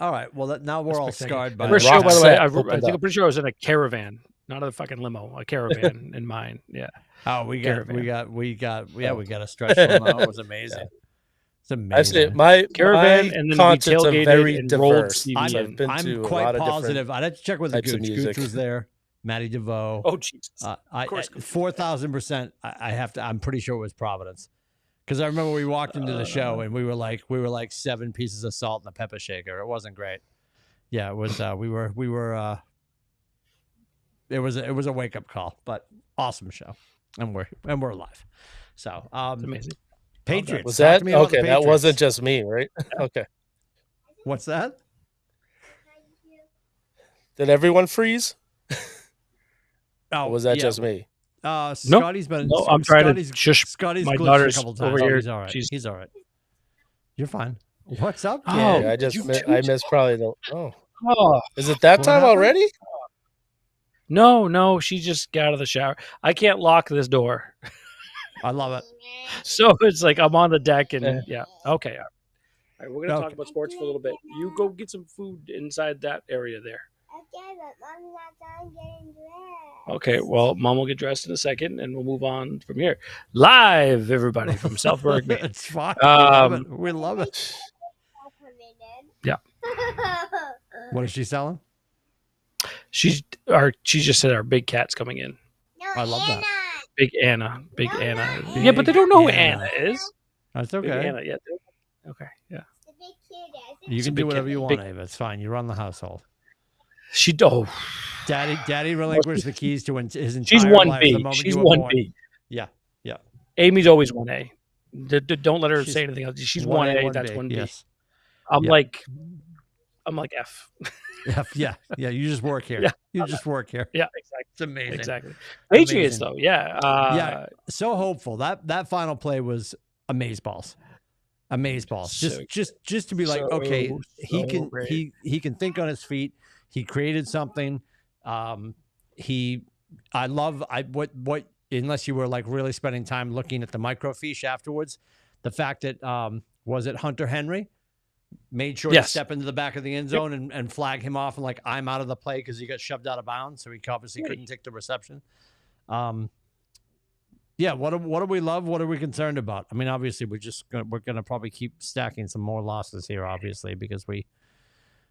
Speaker 1: All right. Well, now we're all
Speaker 2: Spectacular.
Speaker 1: scarred by
Speaker 2: First
Speaker 3: Rock
Speaker 2: show, by the way,
Speaker 3: set
Speaker 2: I
Speaker 3: opened
Speaker 2: think I'm
Speaker 3: up.
Speaker 2: pretty sure I was in a caravan, not a fucking limo, a caravan in mine. Yeah.
Speaker 1: Oh, we got
Speaker 3: Oh.
Speaker 1: a stretch limo. It was amazing. It's
Speaker 3: I say
Speaker 1: amazing.
Speaker 3: my
Speaker 2: Caravan,
Speaker 3: my
Speaker 2: and then we
Speaker 3: concerts are
Speaker 2: tailgated
Speaker 3: very
Speaker 2: and rolled
Speaker 3: diverse.
Speaker 2: TV
Speaker 3: I've
Speaker 2: in.
Speaker 3: been to
Speaker 1: I'm
Speaker 3: a lot
Speaker 1: quite
Speaker 3: of
Speaker 1: positive. I'd have to check with the
Speaker 3: types of
Speaker 1: Gooch.
Speaker 3: music.
Speaker 1: Gooch was there. Matty DeVoe.
Speaker 2: Oh, Jesus.
Speaker 1: I
Speaker 2: course, Gooch.
Speaker 1: 4,000%. I have to. I'm pretty sure it was Providence, because I remember we walked into the show and we were like 7 pieces of salt in a pepper shaker. It wasn't great. Yeah, it was. We were. It was a wake up call, but awesome show, and we're live. So
Speaker 2: It's amazing.
Speaker 1: Patriots.
Speaker 3: Was
Speaker 1: Talk
Speaker 3: that
Speaker 1: to me about the
Speaker 3: okay? That wasn't
Speaker 1: Patriots.
Speaker 3: just me, right? Okay.
Speaker 1: What's that?
Speaker 3: Did everyone freeze?
Speaker 1: Oh,
Speaker 3: Or was that
Speaker 1: yeah.
Speaker 3: just me?
Speaker 1: Scotty's been.
Speaker 2: No, I'm trying to shush
Speaker 1: Scotty's
Speaker 2: my
Speaker 1: glitched
Speaker 2: daughter's
Speaker 1: a couple times.
Speaker 2: over here.
Speaker 1: He's all right.
Speaker 2: She's-
Speaker 1: He's all right. You're fine. What's up?
Speaker 2: Oh,
Speaker 1: kid?
Speaker 3: Yeah, I just
Speaker 2: you
Speaker 3: I missed probably the. Oh,
Speaker 2: Oh,
Speaker 3: is it that
Speaker 1: What
Speaker 3: time
Speaker 1: happened?
Speaker 3: already?
Speaker 2: no, she just got out of the shower. I can't lock this door.
Speaker 1: I love it.
Speaker 2: So it's like I'm on the deck and
Speaker 3: Yeah.
Speaker 2: yeah. Okay. All right. We're going to
Speaker 1: Okay.
Speaker 2: talk about sports for a little bit. You go get some food inside that area there.
Speaker 4: Okay, but mom's not done getting dressed.
Speaker 2: Okay. Well, mom will get dressed in a second and we'll move on from here. Live, everybody, from Southburg, Maine.
Speaker 1: It's fine.
Speaker 2: Um,
Speaker 1: We love it.
Speaker 2: Yeah.
Speaker 1: What is she selling?
Speaker 2: She just said our big cat's coming in.
Speaker 4: No,
Speaker 1: I love that.
Speaker 4: Anna.
Speaker 2: Big Anna. Big
Speaker 4: No,
Speaker 2: Anna.
Speaker 4: no.
Speaker 2: Yeah, but they don't know who
Speaker 1: Anna.
Speaker 2: Anna is.
Speaker 1: That's
Speaker 2: Big
Speaker 1: okay.
Speaker 2: Anna. Yeah. Okay. Yeah.
Speaker 4: The big kid is.
Speaker 1: You
Speaker 2: It's a
Speaker 1: can
Speaker 2: big
Speaker 1: do whatever
Speaker 2: kid.
Speaker 1: you want,
Speaker 2: Big-
Speaker 1: Ava. It's fine. You run the household.
Speaker 2: She
Speaker 1: Daddy relinquished the keys to his entire
Speaker 2: She's
Speaker 1: life
Speaker 2: one
Speaker 1: the
Speaker 2: B.
Speaker 1: moment
Speaker 2: She's
Speaker 1: you were
Speaker 2: one
Speaker 1: born.
Speaker 2: B.
Speaker 1: Yeah.
Speaker 2: Amy's always one A. Don't let her
Speaker 1: She's
Speaker 2: say anything else. She's one A. That's
Speaker 1: 1B.
Speaker 2: one B.
Speaker 1: Yes.
Speaker 2: I'm
Speaker 1: Yeah.
Speaker 2: like F.
Speaker 1: Yeah. You just work here.
Speaker 2: Yeah.
Speaker 1: You just work here.
Speaker 2: Yeah, exactly.
Speaker 1: It's amazing.
Speaker 2: Exactly. Patriots,
Speaker 1: Amazing.
Speaker 2: though, yeah.
Speaker 1: Yeah. So hopeful. That final play was amazeballs. Amazeballs.
Speaker 2: So
Speaker 1: Just to be like,
Speaker 2: so,
Speaker 1: okay, he
Speaker 2: so
Speaker 1: can
Speaker 2: great.
Speaker 1: he can think on his feet. He created something. I love what unless you were like really spending time looking at the microfiche afterwards, the fact that was it Hunter Henry made sure to
Speaker 2: Yes.
Speaker 1: step into the back of the end
Speaker 2: Yep.
Speaker 1: zone and flag him off and like I'm out of the play because he got shoved out of bounds, so he obviously
Speaker 2: Right.
Speaker 1: couldn't take the reception. Yeah, what do we love? What are we concerned about? I mean, obviously we're gonna probably keep stacking some more losses here, obviously, because we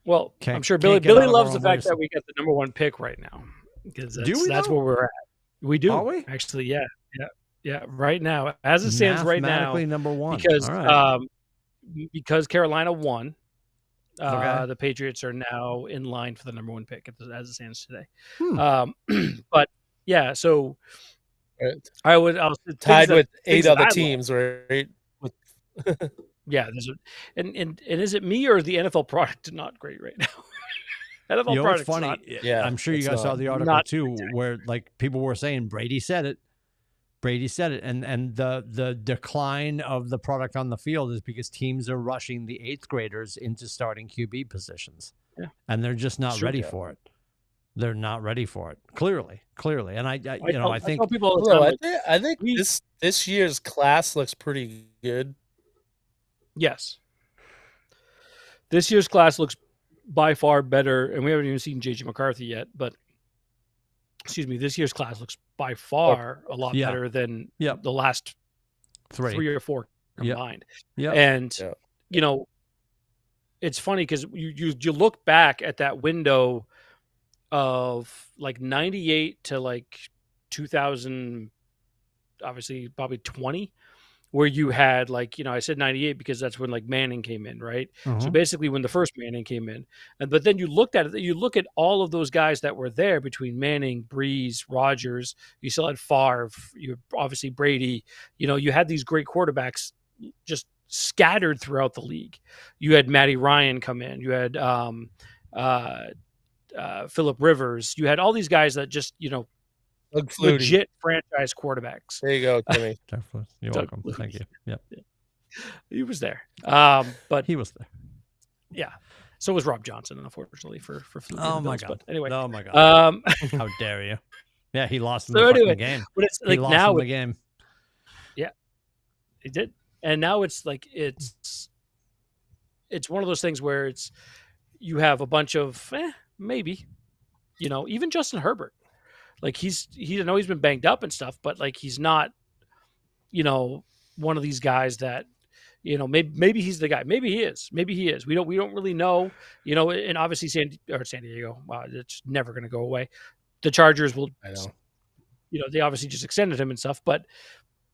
Speaker 2: Well,
Speaker 1: Can't-
Speaker 2: I'm sure
Speaker 1: can't get
Speaker 2: Billy
Speaker 1: out of
Speaker 2: loves
Speaker 1: our
Speaker 2: the
Speaker 1: own
Speaker 2: fact
Speaker 1: ways.
Speaker 2: that we got the number 1 pick right now, because
Speaker 1: Do we
Speaker 2: that's
Speaker 1: though?
Speaker 2: where we're at. We do.
Speaker 1: Are we?
Speaker 2: Actually, yeah. Right now, as it stands right now,
Speaker 1: Mathematically number one.
Speaker 2: because
Speaker 1: All right.
Speaker 2: because Carolina won,
Speaker 1: Okay.
Speaker 2: the Patriots are now in line for the number 1 pick as it stands today.
Speaker 1: Hmm.
Speaker 2: But yeah, so
Speaker 3: Right.
Speaker 2: I'll say
Speaker 3: Tied with
Speaker 2: things
Speaker 3: 8
Speaker 2: that
Speaker 3: other
Speaker 2: I love.
Speaker 3: teams, right?
Speaker 2: Yeah, and is it me or the NFL product not great right now? NFL
Speaker 1: You know what's
Speaker 2: product's
Speaker 1: funny?
Speaker 2: not.
Speaker 3: Yeah,
Speaker 1: I'm sure you
Speaker 3: it's
Speaker 1: guys saw
Speaker 3: not-
Speaker 1: the article
Speaker 2: not
Speaker 1: too, where like people were saying Brady said it. And the decline of the product on the field is because teams are rushing the 8th graders into starting QB positions.
Speaker 2: Yeah.
Speaker 1: And they're just not
Speaker 2: Sure.
Speaker 1: ready
Speaker 3: Yeah.
Speaker 1: for it. They're not ready for it. Clearly. And I think
Speaker 2: tell people all the
Speaker 3: Although
Speaker 2: time,
Speaker 3: I think
Speaker 2: we-
Speaker 3: this year's class looks pretty good.
Speaker 2: yes, this year's class looks by far better, and we haven't even seen JJ McCarthy yet. But excuse me, this year's class looks by far a lot
Speaker 1: Yeah.
Speaker 2: better than
Speaker 1: Yep.
Speaker 2: the last 3 or 4
Speaker 1: Yep.
Speaker 2: combined.
Speaker 1: Yeah.
Speaker 2: And
Speaker 3: Yeah.
Speaker 2: you know, it's funny because you look back at that window of like 98 to like 2000, obviously probably 20, where you had like, I said 98 because that's when like Manning came in, right? So basically when the first Manning came in, but then you look at all of those guys that were there between Manning, Breeze, Rodgers. You still had Favre, you obviously Brady. You had these great quarterbacks just scattered throughout the league. You had Matty Ryan come in. You had Phillip Rivers. You had all these guys that just
Speaker 3: Doug Flutie.
Speaker 2: legit franchise quarterbacks.
Speaker 3: There you go, Timmy.
Speaker 1: You're
Speaker 2: Doug
Speaker 1: welcome.
Speaker 2: Flutie.
Speaker 1: Thank you. Yep.
Speaker 2: He was there, but
Speaker 1: He was there.
Speaker 2: yeah. So was Rob Johnson, unfortunately, for Flutie.
Speaker 1: Oh
Speaker 2: and
Speaker 1: my
Speaker 2: Bills.
Speaker 1: God.
Speaker 2: But anyway,
Speaker 1: Oh my God.
Speaker 2: um,
Speaker 1: How dare you? Yeah, he lost in
Speaker 2: So
Speaker 1: the
Speaker 2: anyway,
Speaker 1: fucking game.
Speaker 2: but it's
Speaker 1: He
Speaker 2: like
Speaker 1: lost
Speaker 2: now
Speaker 1: in the game.
Speaker 2: he did, and now it's like it's one of those things where you have a bunch of maybe, even Justin Herbert, like I know he's been banged up and stuff, but like he's not, one of these guys that, maybe he's the guy. Maybe he is. We don't really know. And obviously San Diego, it's never going to go away. The Chargers will.
Speaker 3: I know.
Speaker 2: They obviously just extended him and stuff, but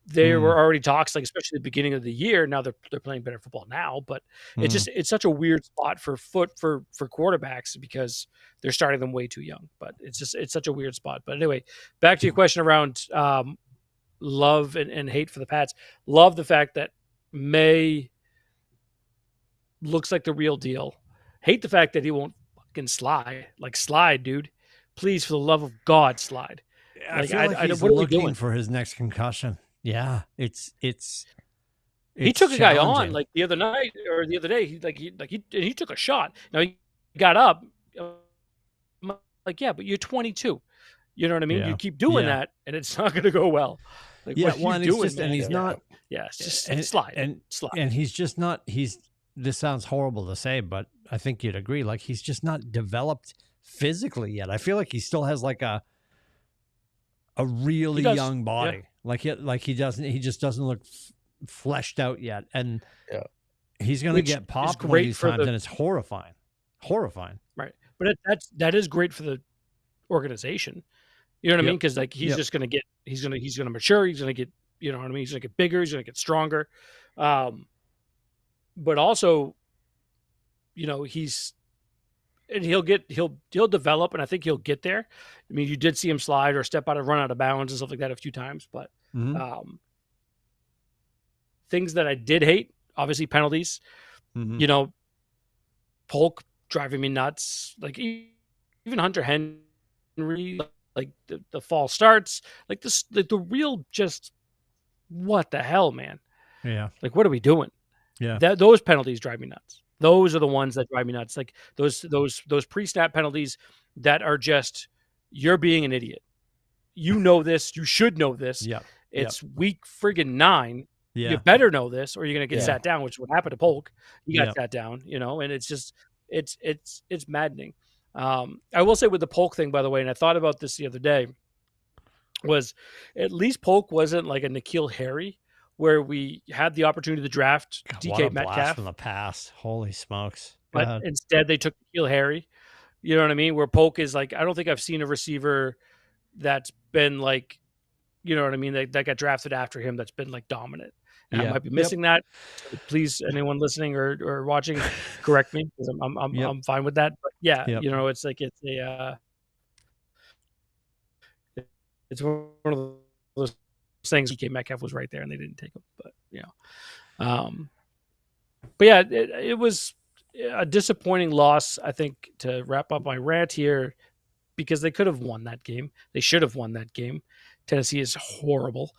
Speaker 2: there were already talks, like especially at the beginning of the year. Now they're playing better football now, but it's such a weird spot for quarterbacks because they're starting them way too young. But it's such a weird spot. But anyway, back to your question around love and hate for the Pats. Love the fact that May looks like the real deal. Hate the fact that he won't fucking slide. Like slide, dude. Please, for the love of God, slide.
Speaker 1: I feel like he's
Speaker 2: what are we
Speaker 1: looking
Speaker 2: doing?
Speaker 1: for his next concussion. Yeah, it's
Speaker 2: He took a guy on
Speaker 1: challenging.
Speaker 2: like the other night or the other day. He took a shot. Now he got up. I'm like, yeah, but you're 22. You know what I mean?
Speaker 1: Yeah.
Speaker 2: You keep doing
Speaker 1: Yeah.
Speaker 2: that, and it's not going to go well. Like,
Speaker 1: Yeah,
Speaker 2: what are you
Speaker 1: one,
Speaker 2: doing,
Speaker 1: it's just,
Speaker 2: man?
Speaker 1: and he's not,
Speaker 2: Yeah, it's just
Speaker 1: and
Speaker 2: slide.
Speaker 1: and he's just not. This sounds horrible to say, but I think you'd agree. Like he's just not developed physically yet. I feel like he still has like a really
Speaker 2: does,
Speaker 1: young body.
Speaker 2: yeah.
Speaker 1: Like he just doesn't look fleshed out yet, and
Speaker 3: Yeah.
Speaker 1: he's gonna
Speaker 2: Which
Speaker 1: get
Speaker 2: is
Speaker 1: popped one of
Speaker 2: great
Speaker 1: these
Speaker 2: for
Speaker 1: times,
Speaker 2: the-
Speaker 1: and it's horrifying.
Speaker 2: Right, but that is great for the organization. You know what I mean? Because like he's
Speaker 1: Yep.
Speaker 2: just gonna get he's gonna mature. He's gonna get what I mean. He's gonna get bigger. He's gonna get stronger. But also, he'll develop, and I think he'll get there. I mean, you did see him slide or run out of bounds and stuff like that a few times, but
Speaker 1: Mhm.
Speaker 2: things that I did hate, obviously penalties.
Speaker 1: Mhm.
Speaker 2: Polk driving me nuts. Like even Hunter Henry, like the false starts, like the real just what the hell, man.
Speaker 1: Yeah.
Speaker 2: Like what are we doing?
Speaker 1: Yeah.
Speaker 2: Those penalties drive me nuts. Those are the ones that drive me nuts. Like those pre-snap penalties that are just, you're being an idiot. You know this. You should know this.
Speaker 1: Yep.
Speaker 2: It's week friggin' 9.
Speaker 1: Yeah.
Speaker 2: You better know this, or you're gonna get
Speaker 3: Yeah.
Speaker 2: sat down, which is what happened to Polk. He got
Speaker 1: Yep.
Speaker 2: sat down, and it's just it's maddening. I will say with the Polk thing, by the way, and I thought about this the other day, was at least Polk wasn't like a N'Keal Harry, where we had the opportunity to draft
Speaker 1: God,
Speaker 2: DK
Speaker 1: what a blast
Speaker 2: Metcalf,
Speaker 1: from the past. Holy smokes. Go
Speaker 2: but
Speaker 1: ahead.
Speaker 2: instead they took N'Keal Harry. You know what I mean? Where Polk is like, I don't think I've seen a receiver that's been like, you know what I mean, that got drafted after him that's been like dominant. And I
Speaker 1: Yeah.
Speaker 2: might be missing that. So please, anyone listening or watching, correct me, because I'm fine with that. But yeah,
Speaker 1: Yep.
Speaker 2: it's like it's one of those things. DK Metcalf was right there, and they didn't take him. But but yeah, it was a disappointing loss, I think, to wrap up my rant here, because they could have won that game. They should have won that game. Tennessee is horrible.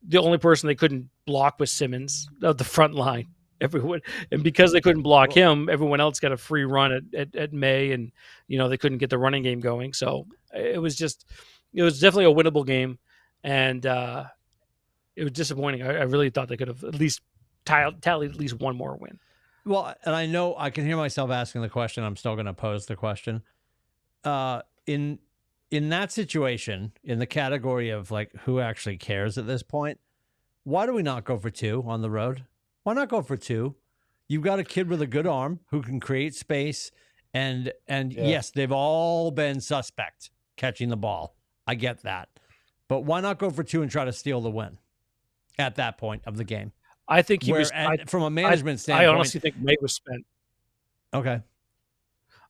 Speaker 2: The only person they couldn't block was Simmons of the front line. Everyone, and because they couldn't block him, everyone else got a free run at May, and they couldn't get the running game going. So it was definitely a winnable game, and it was disappointing. I really thought they could have at least tallied at least one more win.
Speaker 1: Well, and I know I can hear myself asking the question. I'm still going to pose the question. In that situation, in the category of like who actually cares at this point, why do we not go for 2 on the road? Why not go for 2? You've got a kid with a good arm who can create space, and yes, they've all been suspect catching the ball. I get that, but why not go for 2 and try to steal the win at that point of the game?
Speaker 2: I think he was
Speaker 1: from a management standpoint.
Speaker 2: I honestly think May was spent.
Speaker 1: Okay.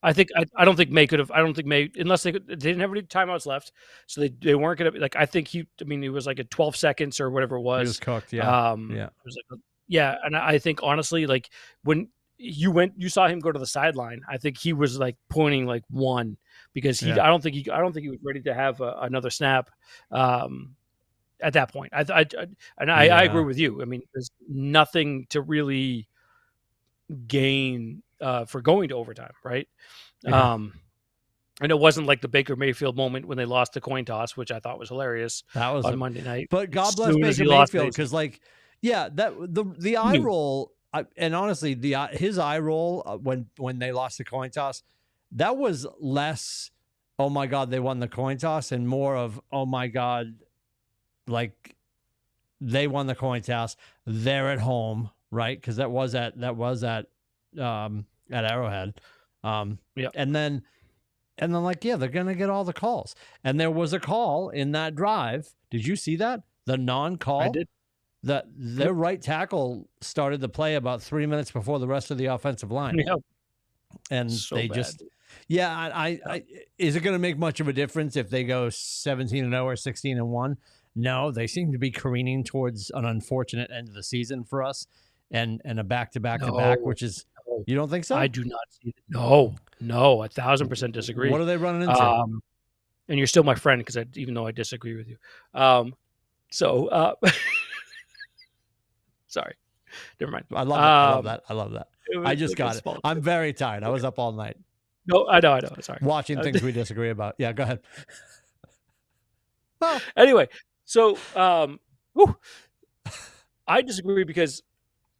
Speaker 2: I don't think May could have. I don't think May, unless they didn't have any timeouts left, so they weren't going to, like, I think it was like at 12 seconds or whatever it was.
Speaker 1: He was cooked. Yeah.
Speaker 2: It was like, and I think honestly, like when you saw him go to the sideline, I think he was like pointing like 1, because I don't think he was ready to have another snap. At that point, I agree with you. I mean, there's nothing to really gain for going to overtime, right?
Speaker 1: Yeah.
Speaker 2: And it wasn't like the Baker Mayfield moment when they lost the coin toss, which I thought was hilarious.
Speaker 1: That was
Speaker 2: on Monday night.
Speaker 1: But God bless Baker Mayfield, because the eye roll, and honestly, his eye roll when they lost the coin toss, that was less, oh my God, they won the coin toss, and more of, oh my God, like they won the coin toss, they're at home, right? Because that was at Arrowhead, and then like, yeah, they're gonna get all the calls, and there was a call in that drive. Did you see that? The non-call.
Speaker 2: I did.
Speaker 1: Their right tackle started the play about 3 minutes before the rest of the offensive line.
Speaker 2: Yeah.
Speaker 1: And
Speaker 2: So
Speaker 1: they
Speaker 2: bad.
Speaker 1: just, I is it going to make much of a difference if they go 17-0 or 16-1? No, they seem to be careening towards an unfortunate end of the season for us, and a back-to-back, which is, you don't think so?
Speaker 2: I do not see it. No, 1,000% disagree.
Speaker 1: What are they running into?
Speaker 2: And you're still my friend, because even though I disagree with you. Sorry, never mind.
Speaker 1: I love that. I love that. I just
Speaker 2: like
Speaker 1: got it. I'm very tired. I was up all night.
Speaker 2: No, I know. Sorry.
Speaker 1: Watching things we disagree about. Yeah, go ahead. Well,
Speaker 2: anyway, so I disagree, because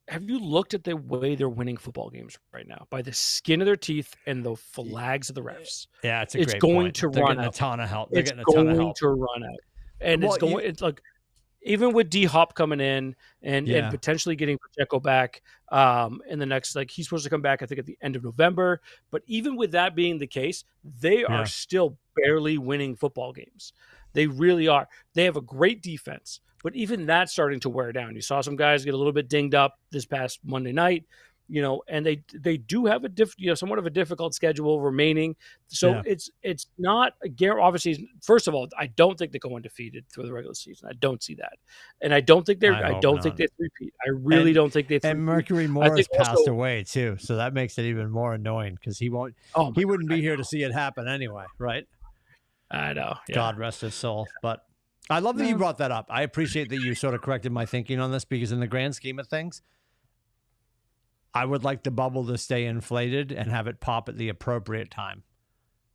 Speaker 2: have you looked at the way they're winning football games right now? By the skin of their teeth and the flags of the refs.
Speaker 1: Yeah, it's
Speaker 2: great
Speaker 1: going
Speaker 2: point.
Speaker 1: to
Speaker 2: They're
Speaker 1: run
Speaker 2: getting
Speaker 1: a ton of help.
Speaker 2: It's going to run out, and it's like, even with D Hop coming in and potentially getting Pacheco back in the next, like, he's supposed to come back, I think, at the end of November. But even with that being the case, they are still barely winning football games. They really are. They have a great defense, but even that's starting to wear down. You saw some guys get a little bit dinged up this past Monday night, and they do have somewhat of a difficult schedule remaining. So it's not obviously, first of all, I don't think they go undefeated through the regular season. I don't see that, and I don't think they three-peat. I really don't think they.
Speaker 1: And Mercury Morris passed away too, so that makes it even more annoying, because he won't. He wouldn't be here to see it happen anyway, right?
Speaker 2: I know. Yeah.
Speaker 1: God rest his soul. But I love that you brought that up. I appreciate that you sort of corrected my thinking on this, because in the grand scheme of things, I would like the bubble to stay inflated and have it pop at the appropriate time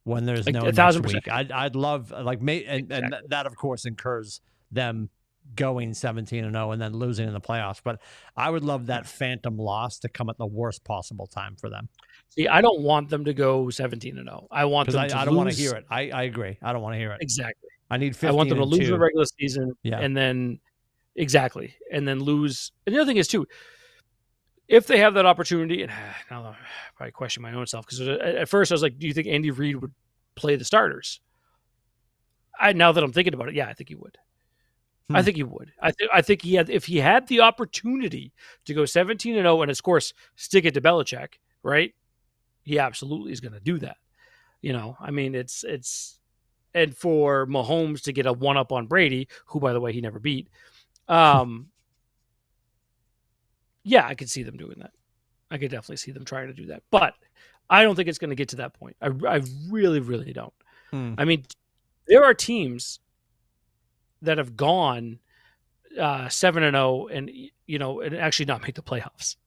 Speaker 1: when there's
Speaker 2: Like,
Speaker 1: no
Speaker 2: 1,000%.
Speaker 1: next week. I'd love and that of course incurs them going 17-0 and then losing in the playoffs. But I would love that phantom loss to come at the worst possible time for them.
Speaker 2: See, I don't want them to go 17-0. I want them
Speaker 1: Because
Speaker 2: to
Speaker 1: I don't want to
Speaker 2: lose-
Speaker 1: hear it. I agree. I don't want to hear it.
Speaker 2: Exactly.
Speaker 1: I need 15
Speaker 2: I want them to
Speaker 1: and
Speaker 2: lose in the
Speaker 1: 2.
Speaker 2: regular season,
Speaker 1: Yeah.
Speaker 2: and then and then lose. And the other thing is too, if they have that opportunity, and now I probably question my own self because at first I was like, do you think Andy Reid would play the starters? Now that I'm thinking about it, yeah, I think he would. I think he would. I think if he had the opportunity to go 17-0 and of course stick it to Belichick, right? He absolutely is going to do that. I mean, it's and for Mahomes to get a 1-up on Brady, who by the way he never beat. Yeah, I could see them doing that. I could definitely see them trying to do that, but I don't think it's going to get to that point. I really, really don't. I mean, there are teams that have gone 7-0 and and actually not make the playoffs.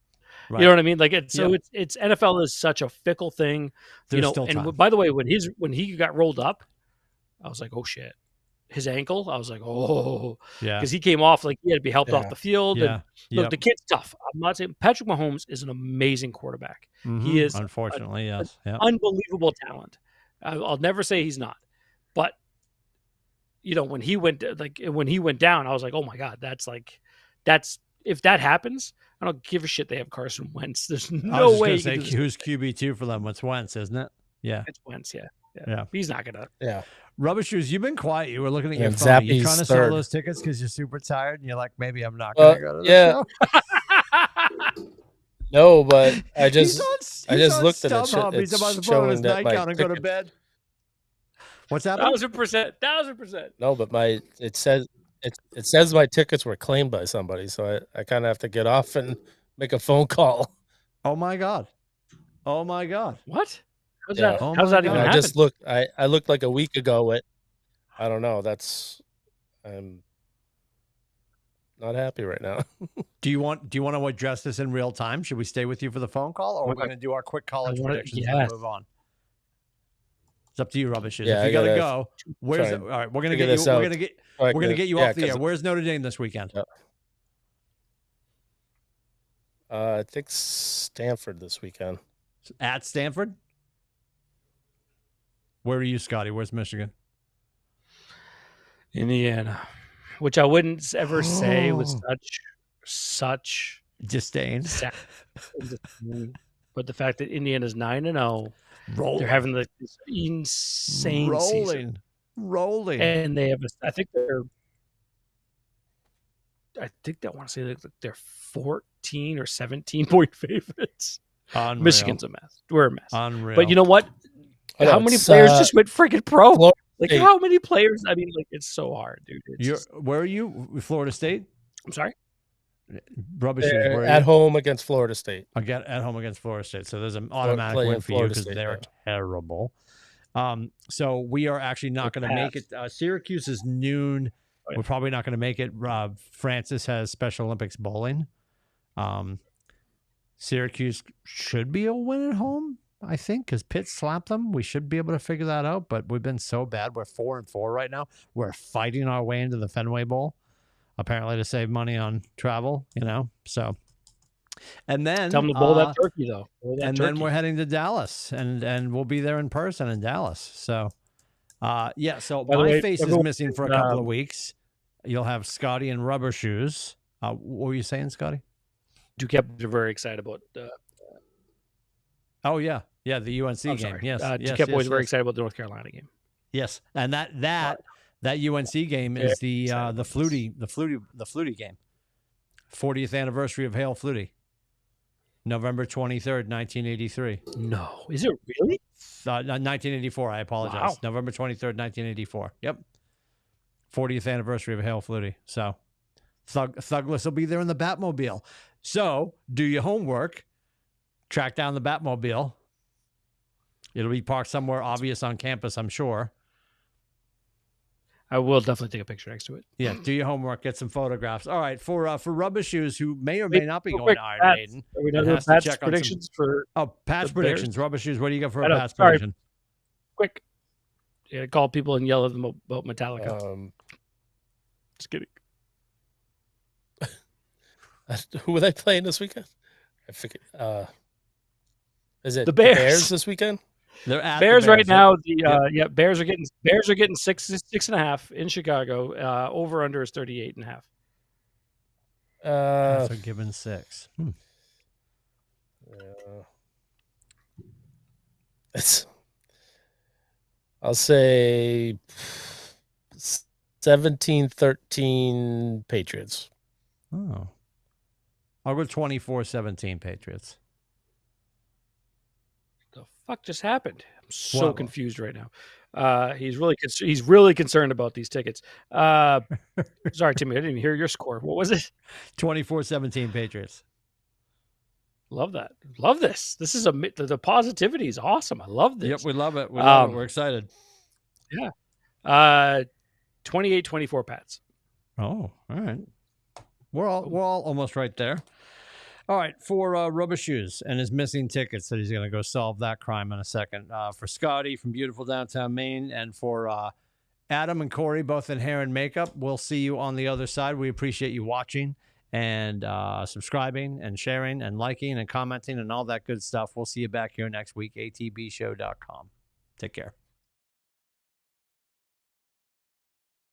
Speaker 2: Right. You know what I mean? Like it's NFL is such a fickle thing.
Speaker 1: There's still
Speaker 2: and
Speaker 1: time.
Speaker 2: by the way, when he got rolled up, I was like, oh shit. His ankle, I was like, oh, yeah, because he came off like he had to be helped off the field.
Speaker 1: Yeah.
Speaker 2: And look, the kid's tough. I'm not saying Patrick Mahomes is an amazing quarterback. He is,
Speaker 1: unfortunately, yes,
Speaker 2: unbelievable talent. I'll never say he's not, but when he went down, I was like, oh my god, that's if that happens, I don't give a shit. They have Carson Wentz. There's no way.
Speaker 1: Say, who's QB2 for them? It's Wentz, isn't it? Yeah,
Speaker 2: it's Wentz. Yeah. He's not gonna.
Speaker 3: Yeah.
Speaker 1: Rubber Shoes, you've been quiet. You were looking at your phone. You're trying to sell those tickets because you're super tired, and you're like, maybe I'm not going to go to the show.
Speaker 3: No, but I just looked at it.
Speaker 1: He's about to put on his nightgown and go to bed. What's that?
Speaker 2: 1,000%.
Speaker 3: No, but it says my tickets were claimed by somebody, so I kind of have to get off and make a phone call.
Speaker 1: Oh my god!
Speaker 2: What? How's
Speaker 3: Yeah.
Speaker 2: that? How's that even
Speaker 3: I
Speaker 2: happen?
Speaker 3: just looked. I looked like a week ago. I don't know. I'm not happy right now.
Speaker 1: Do you want to address this in real time? Should we stay with you for the phone call, or are we going to do our quick college predictions and move on? It's up to you, Rubbish.
Speaker 3: Yeah,
Speaker 1: if you gotta go, where's all right? We're gonna get you. We're gonna get you off the air. Where's Notre Dame this weekend?
Speaker 3: I think Stanford this weekend.
Speaker 1: At Stanford. Where are you, Scotty? Where's Michigan?
Speaker 2: Indiana, which I wouldn't ever say with such
Speaker 1: disdain.
Speaker 2: But the fact that Indiana's 9-0, they're having the insane season.
Speaker 1: Rolling,
Speaker 2: and they have. I think I want to say they're 14 or 17 point favorites.
Speaker 1: Unreal.
Speaker 2: Michigan's a mess. We're a mess.
Speaker 1: Unreal.
Speaker 2: But you know what? How many players just went freaking pro?
Speaker 3: Florida
Speaker 2: Like
Speaker 3: State.
Speaker 2: how many players? I mean, like it's so hard, dude.
Speaker 1: Where are you? Florida State?
Speaker 2: I'm sorry.
Speaker 1: Rubbish.
Speaker 3: At home against Florida State.
Speaker 1: Again, at home against Florida State. So there's an automatic win for you because they're terrible. So we are actually not going to make it. Syracuse is noon. Oh, yeah. We're probably not going to make it. Francis has Special Olympics bowling. Syracuse should be a win at home, I think, because Pitt slapped them. We should be able to figure that out, but we've been so bad. We're 4-4 right now. We're fighting our way into the Fenway Bowl, apparently to save money on travel, so. And then
Speaker 2: tell them to bowl that turkey, though.
Speaker 1: Then we're heading to Dallas, and we'll be there in person in Dallas. So, so my face is missing for a couple of weeks. You'll have Scotty and Rubber Shoes. What were you saying, Scotty?
Speaker 2: Duquesne are very excited about.
Speaker 1: Oh yeah, the UNC game. Yes,
Speaker 2: Duquesne boys are very excited about the North Carolina game.
Speaker 1: Yes, and that UNC game is the Flutie game. 40th anniversary of Hail Flutie. November 23rd, 1983.
Speaker 2: No, is it really?
Speaker 1: 1984. I apologize. Wow. November 23rd, 1984. Yep. 40th anniversary of Hail Flutie. So, Thuglis will be there in the Batmobile. So, do your homework. Track down the Batmobile. It'll be parked somewhere obvious on campus, I'm sure.
Speaker 2: I will definitely take a picture next to it.
Speaker 1: Yeah, do your homework, get some photographs. All right, for Rubber Shoes, who may or may
Speaker 2: Wait,
Speaker 1: not be
Speaker 2: real
Speaker 1: going
Speaker 2: quick,
Speaker 1: to Iron
Speaker 2: Pats.
Speaker 1: Maiden,
Speaker 2: Are we
Speaker 1: and
Speaker 2: done
Speaker 1: has
Speaker 2: with
Speaker 1: to
Speaker 2: Pat's
Speaker 1: check on some.
Speaker 2: predictions for
Speaker 1: Oh, patch
Speaker 2: the
Speaker 1: predictions.
Speaker 2: Bears?
Speaker 1: Rubber Shoes, what do you got for
Speaker 2: I
Speaker 1: a
Speaker 2: know,
Speaker 1: patch
Speaker 2: sorry.
Speaker 1: prediction?
Speaker 2: quick? Yeah, call people and yell at them about Metallica. Just kidding.
Speaker 3: Who were they playing this weekend? I forget. Is it
Speaker 2: The Bears.
Speaker 3: this weekend?
Speaker 1: They're at
Speaker 2: Bears
Speaker 1: the
Speaker 2: right now.
Speaker 1: Yep.
Speaker 2: Bears are getting 6.5 in Chicago. Over under is 38.5.
Speaker 1: So given 6.
Speaker 3: I'll say 17-13 Patriots.
Speaker 1: Oh. I'll go 24-17 Patriots.
Speaker 2: The fuck just happened? I'm so
Speaker 1: What?
Speaker 2: confused right now. He's really concerned about these tickets. Sorry, Timmy, I didn't hear your score. What was it?
Speaker 1: 24-17 Patriots.
Speaker 2: Love that. Love this. This is the positivity is awesome. I love this.
Speaker 1: Yep, we love it. We love it. We're excited.
Speaker 2: Yeah. 28-24 Pats.
Speaker 1: Oh, all right. We're all almost right there. All right, for Rubber Shoes and his missing tickets that he's going to go solve that crime in a second. For Scotty from beautiful downtown Maine, and for Adam and Corey, both in hair and makeup, we'll see you on the other side. We appreciate you watching and subscribing and sharing and liking and commenting and all that good stuff. We'll see you back here next week, atbshow.com. Take care.